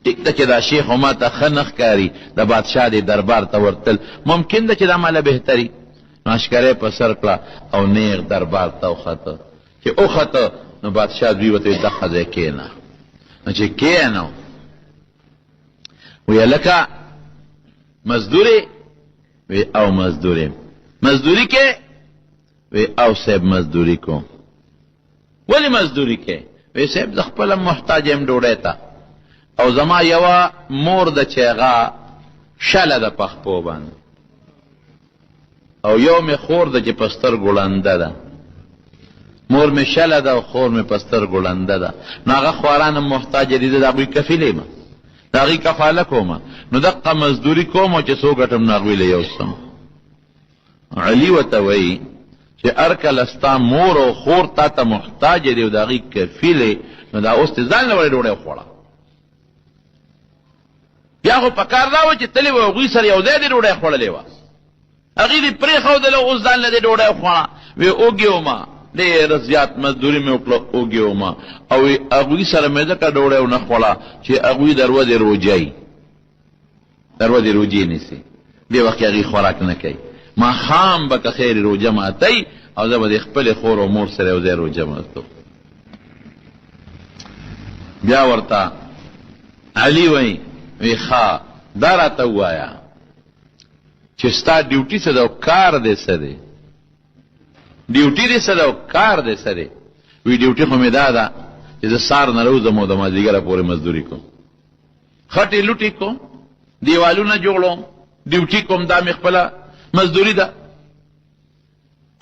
ټیک ده چې دا شیخ ما ته ښه نه ښکاري د بادشاه دې دربار ته ورتل ممکن ده چې دا ماله بهتري نو اشکری په سر کړه او نیغ دربار ته وخته چې وخته نو بادشاه دوی ورته دغه ځای کېنه نو چې کېنو ویې لکه مزدوري وی او مزدوري کې وی او صاحب مزدوري کوم ولې مزدوري کې وی صاحب زه خپله محتاج یم ډوډۍ ته او زما یوه مور ده چې هغه شله ده په خپو باندې او یو مې خور ده چې په سترګو ړنده ده مور مې شله ده او خور مې په سترګو ړنده ده نو هغه خواران محتاج دي د هغوی کفیل یم د هغوی کفاله کوم نو دقه مزدوري کوم او چې څو ګټم نو هغوی له یوسم علي ورته وایي چې هر کله ستا مور او خور تا ته محتاج دي او د هغوی کفیل نو دا اوس دې ځان له ولې ډوډۍ وخوړه بیا خو په کار دا وه چې تلې وه هغوی سره یو ځای دې ډوډۍ خوړلې وه هغې دې پرېښودله اوس ځان له دې ډوډۍ وخوړه وی اوږې ومه ډېره زیات مزدوري مې وکړه اوږې ومه او هغوی سره مې ځکه ډوډۍ ونه خوړه چې هغوی در ودې روجې نیسي دې وخت کې هغې خوراک نه کوي ماښام به که خیر روجه ماتئ او زه به د خپلې خور او مور سره یو ځای روجه ماتو بیا ورته علي وایي وی ښه دا راته ووایه چې ستا ډیوټي څه ده او کار دې څه دی ډیوټي دې څه ده او کار دې څه دی وی ډیوټي خو مې دا ده چې زه سهار نه روزم او د مازدیګره پورې مزدوري کوم خټې لوټې کوم دیوالونه جوړوم ډیوټي کوم دا مې خپله مزدوري ده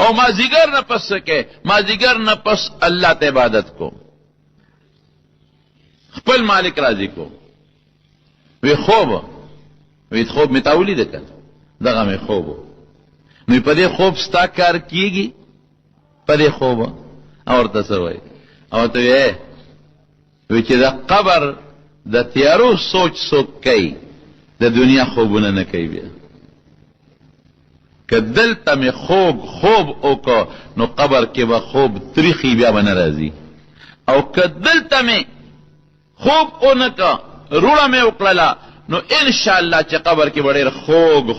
او مازدیګر نه پس څه کوې مازدیګر نه پس الله ته عبادت کوم خپل مالک راضي کوم وی خوب مې تا ولیده که دغه مې خوب نو په دې خوب ستا کار کیږي په دې خوب او ورته څه وایي او ورته وی چې د قبر د تیارو سوچ څوک کوي د دنیا خوبونه نه کوي بیا که دلته مې خوب وکړو نو قبر کې به خوب تریخي بیا به نه راځي او که دلته مې خوب ونه که روړه مې وکړله نو انشاءالله چې قبر کې به ډېر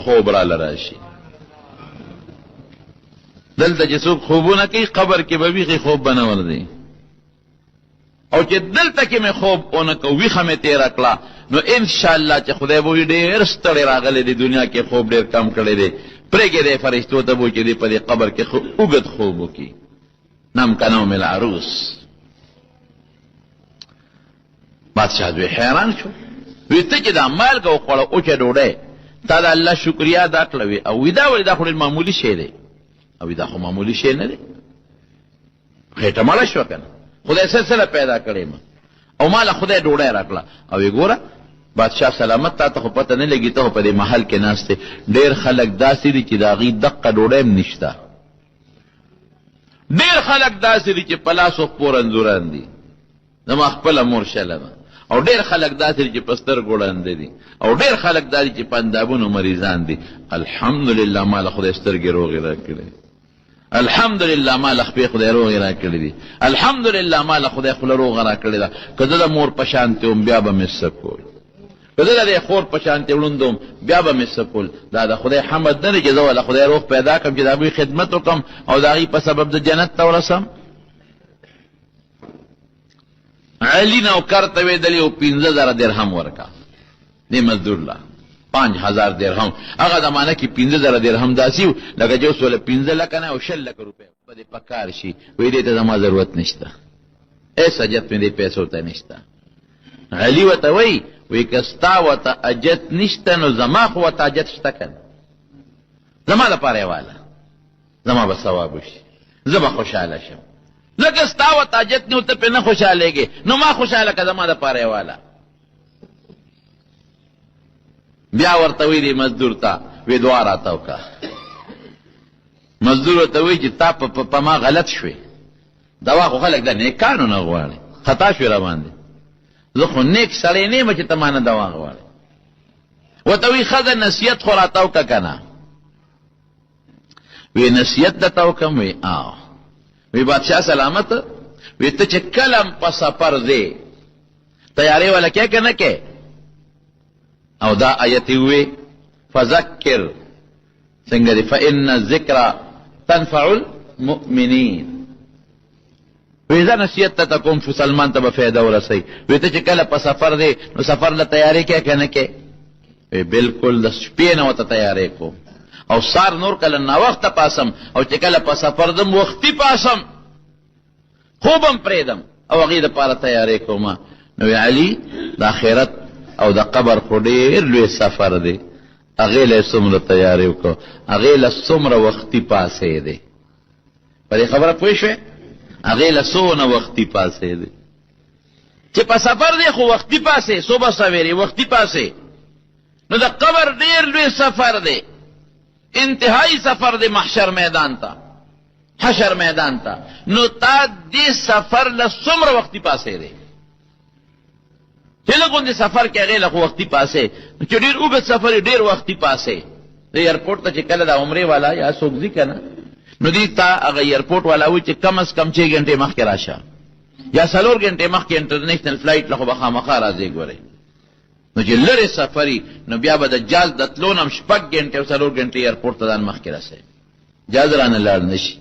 خوب راله راشي دلته چې څوک خوبونه کوي قبر کې به بیخي خوب به نه ورځي او چې دلته کې مې خوب ونه که ویښه مې تېره کړه نو انشاءالله چې خدای به وي ډېر ستړی راغلی دی دنیا کې خوب ډېر کم کړی دی پرېږې دی فرشتو ته به چې دی په دې قبر کې اوږد خوب وکړي نم که نوم العروس بادشاه دوی حیران شو وی ته چې دا مالګه وخوړه اوچه ډوډۍ تا دا الله شکریا دا کړوي او ودا ولې دا خو معمولی شی دی او دا خو معمولی شی نه دی خېټه مالا شو کنه خدای سره پیدا کړی ما او مال خدای ډوډۍ راکړه او وګوره بادشاہ سلامت تا خو پته نه لګی ته په دې محل کې ناشته ډیر خلک داسې دي چې دا غي دقه ډوډۍ نشته ډیر خلک داسې دي چې پلاسو پورنځوران دي زما خپل مور شلمه او ډیر خلک داسې دي چې پستر ګوړاند دي او ډیر خلک داسې چې پندابونو مریضان دي الحمدلله مال خدای سترګې روغې راکړي الحمدلله مال خپې خدای روغې راکړي دي الحمدلله مال خدای خپل روغ راکړي دا کله د مور په شانته هم بیا به مسکول کله د خور په شانته وړوندم بیا به مسکول دا د خدای حمد نه چې زول خدای روغ پیدا کړم چې دا به خدمت وکم او دا غي په سبب د جنت ته ورسم علی نوکر ته ویدلی او 15000 درهم ورکا دې مزدور لا 5000 درهم هغه زمانہ کې 15000 درهم داسیو لکه جو سول 15 لک نه او 6 لک روپے په دې پکار شي وې دې ته زما ضرورت نشته ایسا جت مې دې پیسو ته نشته علی وته وی کستا وته اجت نشته نو زما خو وته اجت شته کنه زما لپاره والا زما به ثواب شي زما خوشاله شم لکه ستا وته اجت نو ته په نه خوشالهږي نو ما خوشاله کړه زما لپاره والا بیا ورته وی دی مزدور ته وی دعا راتاو کا مزدور ته وی چې تا په ما غلط شوي دوا خو خلک د نیکانو نه غواړي خطا شوي را باندې زه خو نیک سړی نه یم چې ته ما نه دوا غواړې ورته وی ښځه نصیحت خو راتاو که که نه وی نصیحت درته وکړم وی وی بادشاہ سلامت وی ته چې کلم په سفر ځې تیاری والا کې که نه کې او دا آیت وی فذکر څنګه دی فإن الذکر تنفع المؤمنین وی زه نصیحت ته کوم شو سلمان ته به فایده ورسوي وی ته چې کله په سفر دی نو سفر له تیاری کې که نه کې وی بالکل د شپې نه ورته تیاری کوم او سار نور کله ناوخته پاسم او چې کله په سفر دم وختي پاسم خوبم پریدم او هغې دپاره تیاری کوم نو علی د آخرت او د قبر خو ډېر لوی سفر دی هغې له څومره تیاری وکړو هغې له څومره وختي پاسې دی په دې خبره پوه شوې هغې له څونه وختي پاسې دی چې په سفر دی خو وختي پاسې صبح سویرې وختي پاسې نو د قبر ډېر لوی سفر دی انتهایی سفر دی محشر میدان تا حشر میدان تا نو تا دی سفر لسمر وقتی پاسے دی چلو کن دی سفر کې هغې له خو وقتی پاسې چې ډېر اوږد سفر ډېر وقتی پاسې د ایرپورټ ته چې کله د عمرې والا یا څوک ځي که نه نو دی تا هغه ایرپورټ والا وایي چې کم از کم 6 غنټې مخکې راشه یا 4 غنټې مخکې انټرنیشنل فلایټ له خو به خامخا راځې ګورئ نو چې لرې سفري نو بیا به د جاز د تلو نه هم 6 غنټې او 4 غنټې ایرپورټ ته ځان مخکې رسوي جاز رانه لاړ نه شي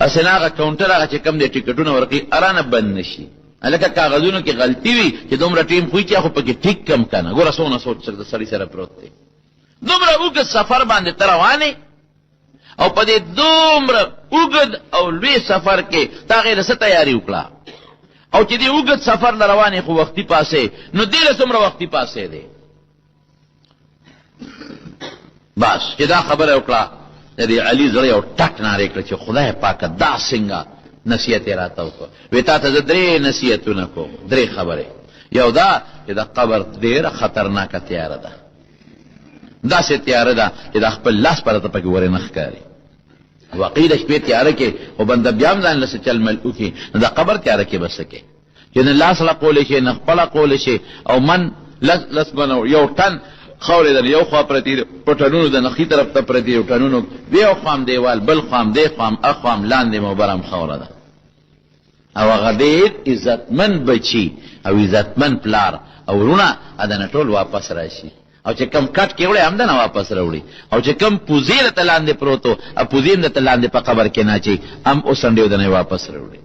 اصل هغه کاونټر هغه چې کم دی ټکټونه ورکوي ارانه بند نه شي هلکه کاغذونو کې غلطي وي چې دومره ټیم خوي چې خو پکې ټیک کم که نه ګوره څونه سوچ د سړي سره پروت دی دومره اوږد سفر باندې ته روانې او په دې دومره اوږد او لوی سفر کې تا هغې له څه تیاري وکړه او چې دې اوږد سفر له روانې خو وختي پاسې نو دې له څومره وختي پاسې دی بس چې دا خبره وکړه د دې علي زړه یو ټک نارې کړه چې خدای پاکه دا څنګه نصیحت یې راته وکړه وی تا ته زه 3 نصیحتونه کوم 3 خبرې یو دا چې د قبر ډېره خطرناکه تیاره ده داسې تیاره ده چې د خپل لاس پرته پکې ورې نه ښکاري واقعي د شپې تیاره کې خو بنده بیا هم ځان له څه چل مل وکړي نو د قبر تیاره کې به څه کوې چې نه لاس لقولی شي نه خپله قولی شي او من لس ګونه یو ټن خاورې د یو خوا پرتې دي په ټنونو د نخي طرف ته پرتې یو ټنونو یو خوا دیوال بل خوا دی خوا اخوا لاندې مبرم خاوره ده او هغه ډېر عزتمن بچي او عزتمن پلار او وروڼه ادنه ټول واپس راشي او چې کم کټ کې وړي همدنه واپس راوړي او چې کم پوزې درته لاندې پروت و او پوزې هم درته لاندې په قبر کې ناچي هم اوسنډې ودنه واپس راوړي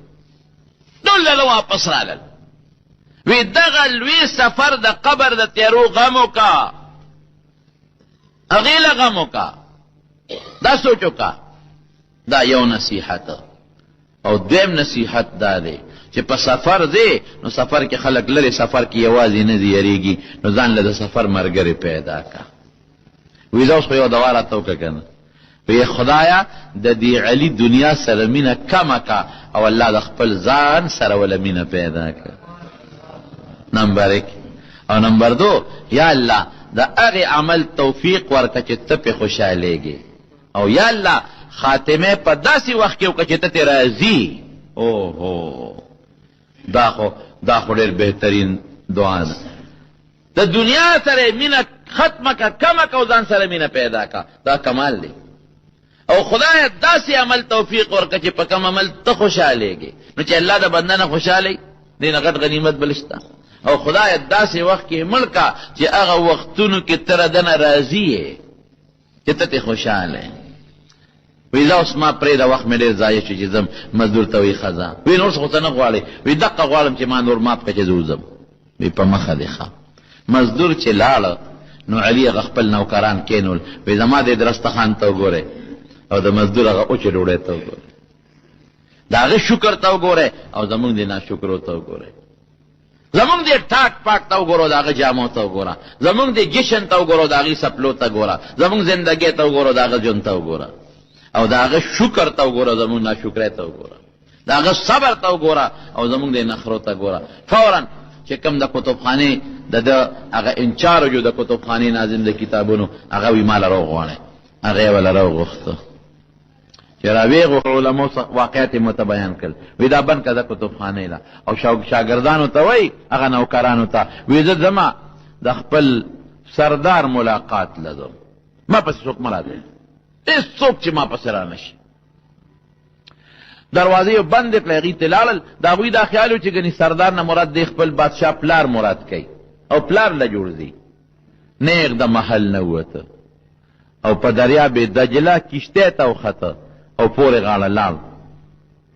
ټول له واپس رالل وی دغه لوی سفر د قبر د تیارو غم وکړه هغې له غم وکړه دا سوچ وکړه دا یو نصیحت او دویم نصیحت دا دی چې په سفر دی نو سفر کې خلک لري سفر کې یوازې نه دی یریږي نو ځان له د سفر ملګری پیدا کا وی دا اوس خو یو دوا راته وکړه که نه وی خدایا د دې علي دنیا سره مینه کمه کا او الله د خپل ځان سره وله مینه پیدا کړه. نمبر 1 او نمبر 2 یا الله د هغې عمل توفیق ورکه چې ته پې خوشحالېږې او یا الله خاتمه په داسې وخت کې وکړه چې ته ترې راځي. اوهو دا خو ډېر بهترین دعا ده. د دنیا سره مینه ختمه که کمه که او ځان سره مینه پیدا که دا کمال دی. او خدای داسې عمل توفیق ورکړه چې په کم عمل ته خوشحالېږې نو چې الله د بنده نه خوشحالی دې نه غټ غنیمت بل شته. او خدای داسې وخت کې مړ که چې هغه وختونو کې ته د نه راضي یې چې ته ترې خوشحاله یې. وی دا اوس ما پرېږده وخت مې ډېر ضایع شو چې ځم مزدور ته وی ښه وی نور څه خو څه نه غواړې وی دقه غواړم چې ما نور ماف کړه چې زه وځم. وی په مخه دې ښه مزدور چې لاړه نو علي هغه خپل نوکران کېنول وی زما دې درستخان ته وګورئ او د مزدور هغه اوچې ډوډۍ ته وګورئ د هغه شکر ته وګورئ او زمونږ د ناشکرو ته وګورئ زمونږ دې ټاک پاک ته وګورو د هغه جامو ته وګوره زمونږ دې جشن ته وګورو د هغې سپلو ته ګوره زمونږ زندګۍ ته وګورو د هغه ژوند ته وګوره او د هغه شکر ته وګوره زمونږ ناشکرۍ ته وګوره د هغه صبر ته وګوره او زمونږ دې نخرو ته ګوره. فورا چې کوم د کتابخانې د هغه انچارج د کتابخانې ناظم د کتابونو هغه وی ماله راوغواړئ هغه یې وله راوغوښته چې راویې غوښ علماو واقعیت یې مته بیان کړل وی دا بند که د کتابخانې له او شاګردانو ته وایي هغه نوکرانو ته وی زه ځمه د خپل سردار ملاقات له ځم ما پسې څوک مه راځئ هېڅوک چې ما پسې را نه شي. دروازې یې بندې کړې هغوی ته لاړل د هغوی دا خیال و چې ګنې سردار نه مراد دی خپل بادشاه پلار مراد کوي او پلار له جوړ دی. نیغ د محل نه ووته او په دریاب دجله کشتۍ ته وخته او پورې غاړه لاړ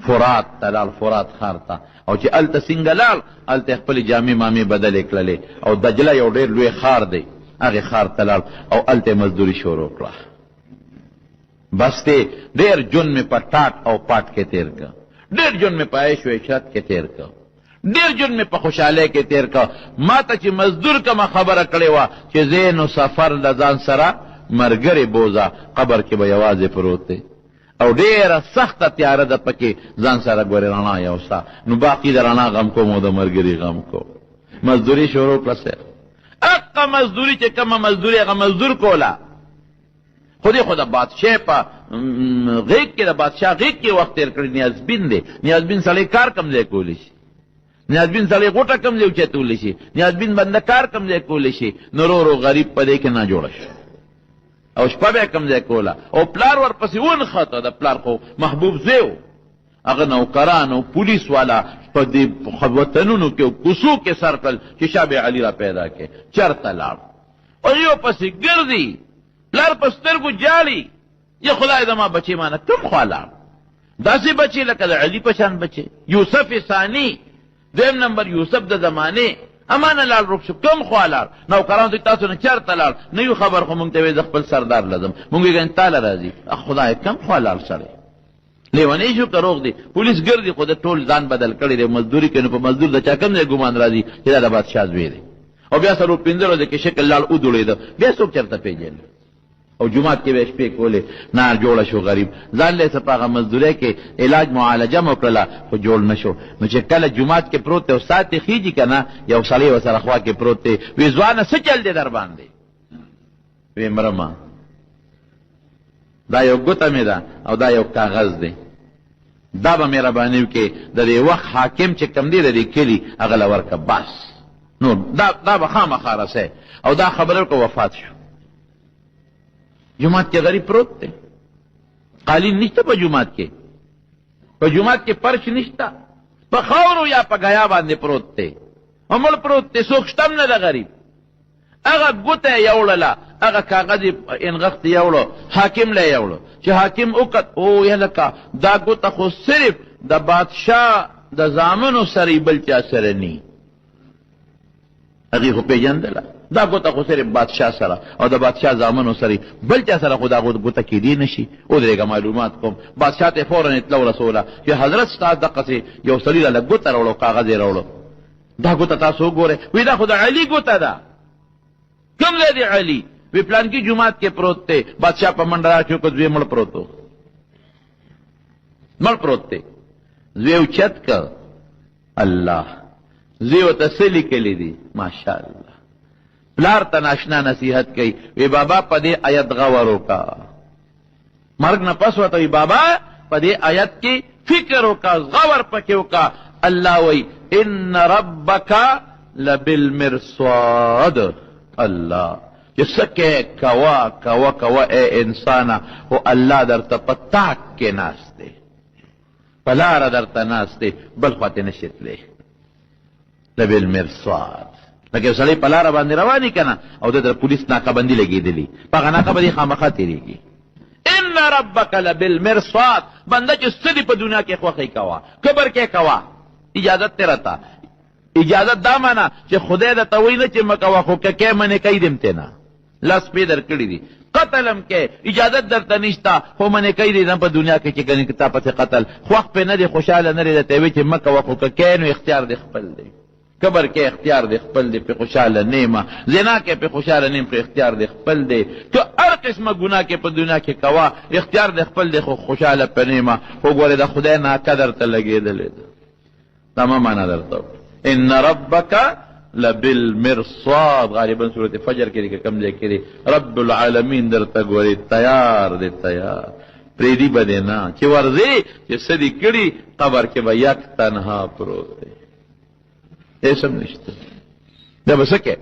فرات ته لاړ فرات ښار ته او چې هلته څنګه لاړ هلته خپلې جامې مامې بدلې کړلې او دجله یو ډېر لوی ښار دی هغې ښار ته لاړ او هلته مزدوري شروع کړه. بس ته ډېر ژوند مې په ټاټ او پاټ کې تېر که ډېر ژوند مې په عیش و عشرت کې تېر که ډېر ژوند مې په خوشحالۍ کې تېر که ما ته چې مزدور کومه خبره کړې وه چې زه نو سفر له ځان سره ملګرې بوځه قبر کې به یوازې پروت دی او ډېره سخته تیاره ده پکې ځان سره ګورې رڼا یوسه نو باقي د رڼا غم کوم او د ملګري غم کوم. مزدوري شروع کړه سر هغه مزدوري چې کومه مزدوري هغه مزدور کوله خو دې خو د بادشاه په غېږ کې د بادشاه غېږ کې وخت تېر کړی نیازبین دی نیازبین سړی کار کم ځای کولی شي نیازبین سړی غوټه کم ځای اوچتولی شي نیازبین بنده کار کم ځای کولی شي نو رو غریب په دې کې نه جوړه شو او شپه به یې کم ځای کوله او پلار ورپسې ونښته د پلار خو محبوب زوی و هغه نوکران او پولیس والا په دې وطنونو کې او کوڅو کې سر کړل چې شاه علي را پیدا کړې چېرته لاړ او یو پسې ګرځي پلار په سترګو جالي یا خدای زما بچې مانه کوم خوا لاړ داسې بچې لکه د علي په شان بچې یوسف ثاني دویم نمبر یوسف د زمانې امانه لاړ روک شو کوم خوا لاړ نوکرانو ته تاسو نه چېرته لاړ نه یو خبر خو مونږ ته وایي زه خپل سردار له ځم مونږ وایي ګنې تا له راځي خدای کم خوا لاړ سړی لیونی شو که روغ دی پولیس ګرځي خو د ټول ځان بدل کړی دی مزدوري کوي نو په مزدور د چا کم ځای ګمان راځي چې دا د بادشاه زوی دی او بیا سره 15 ورځې کې شکل لاړ ودوړېده بیا څوک چېرته پېژني او جماعت کې به شپې کولې نار جوړه شو غریب ځان له څه په هغه مزدورۍ کې علاج معالجه مو کړله خو جوړ نه شو نو چې کله جماعت کې پروت دی او ساعت یې خیږي که نه یو سړی ورسره خوا کې پروت دی وی ځوانه څه چل دی در باندې وی مرمه دا یو ګوته مې ده او دا یو کاغذ دی دا به مهرباني وکړې د دې وخت حاکم چې کوم دی د دې کلي هغه له ورکه بس نو دا به خامخا رسی او دا خبره وکړه وفات شو جماعت کې غریب پروت دی قالین نشته په جماعت کې فرش نشته په خاورو یا په ګیا باندې پروت دی عمر پروت دی څوک شتم نه ده غریب هغه ګوته یې یوړله هغه کاغذ یې انغښت یوړو حاکم له یوړو چې حاکم وکت او یلکه دا ګوته خو صرف د بادشاه د زامنو سره بل چا سره نی هغې خو پېژندله دا ګوته خو صرف بادشاه سره او د بادشاه زامنو سره بل چا سره خو دا ګوته کېدی نه شي ودرېږه معلومات کوم بادشاه ته یې فورا اطلاع ورسوله چې حضرت ستا دقسې یو سړي له ګوته راوړو کاغذ یې راوړو دا ګوته تاسو وګورئ وایي دا خو د علي ګوته ده کوم ځای دی علي وی پلان کی جماعت کې پروت تے بادشاہ په منډه راچو کو دوی مړ پروتو مړ پروت تے زوی اوچت کړ الله زوی ته سلی کلی دی ماشاءالله پلار ته ناشنا نصیحت کوي وی بابا په دې آیت غور وکا مرګ نه پس وته وی بابا په دې آیت کې فکر وکا غور پکې وکا الله وی ان ربک لبالمرصاد الله جسکه کوا کوا کوا اے انسانا او الله درته پتاک کې ناشته پلار درته ناشته بل خواته نشتله لبالمرصاد لکه سړی پلار باندې رواني کنه او د پولیس ناکابندي لګیدلی پغه ناکابندي خامخا تیریږي ان ربک لبالمرصاد بنده چې سړي په دنیا کې خوخی کوا کبر کې کوا اجازت تیرا تا اجازت دا معنا چې خدای د توي نه چې مکوا خو کې منه کوي دمته نه لاس په در کړی دي قتلم کې اجازت درته نشتا خو منه کوي دي نه په دنیا کې چې کني کتاب په قتل خوخ په نه دي خوشاله نه لري ته وی چې مکوا خو کې نو اختیار دی خپل دی کبر کې اختیار دی خپل دی په خوشاله نیمه زنا کې په خوشاله نیم په اختیار دی خپل دی که هر قسمه ګناه کې په دنیا کې کوا اختیار دی خپل دی خو خوشاله په نیمه خو ګوره د خدای نه قدر ته لګیدل تمام معنا درته ان ربک لبالمرصاد غالبا سورۃ فجر کې کم ځای کې رب العالمین درته ګوري تیار دی تیار پریدي بده نه چې ورځي چې سدي کړي قبر کې به یک تنها پروت دی ایسم نشته دا بسکه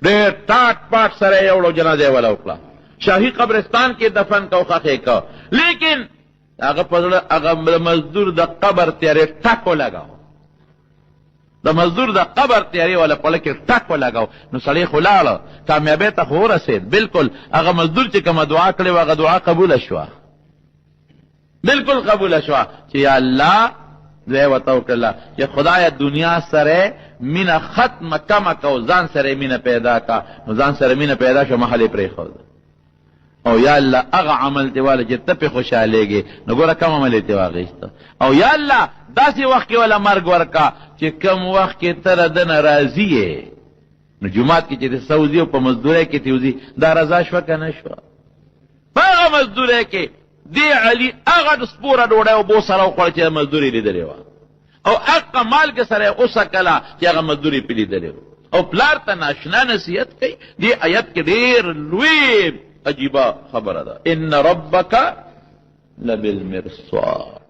ډېر ټاټ پاټ سره یو جنازه ولا وکړه شاهي قبرستان کې دفن کو خخې کو لیکن هغه په هغه مزدور د قبر تیارې ټاکو لگاو د مزدور د قبر تیارې ولا په لکه ټاکو لگاو نو سړی خلاله کامیابی ته خو رسید بالکل هغه مزدور چې کوم دعا کړي هغه دعا قبول شوه بالکل قبول شوه چې یا الله زه وتو کله چې خدای دنیا سره مینا ختم کما کو ځان سره مینا پیدا کا نو ځان سره مینا پیدا شو محل پرې خو او یا الله هغه عمل دیواله چې ته په خوشالهږي نو ګوره کوم عمل دی واغېست او یا الله داسې وخت کې ولا مرګ ورکا چې کم وخت کې تر د ناراضي نو جمعات کې چې سعودي په مزدوري کې تیوزي دا رضا شو کنه شو هغه مزدوري کې دی علی هغه سپوره ډوډۍ او بو سره وخوړه چې مزدوري لیدلې وه او حق مال کې سره اوسه کله چې هغه مزدوري پې لیدلې او پلار ته ناشنا نصیحت کوي دې آیت کې ډېر لوی عجیبه خبره ده ان ربک لبالمرصاد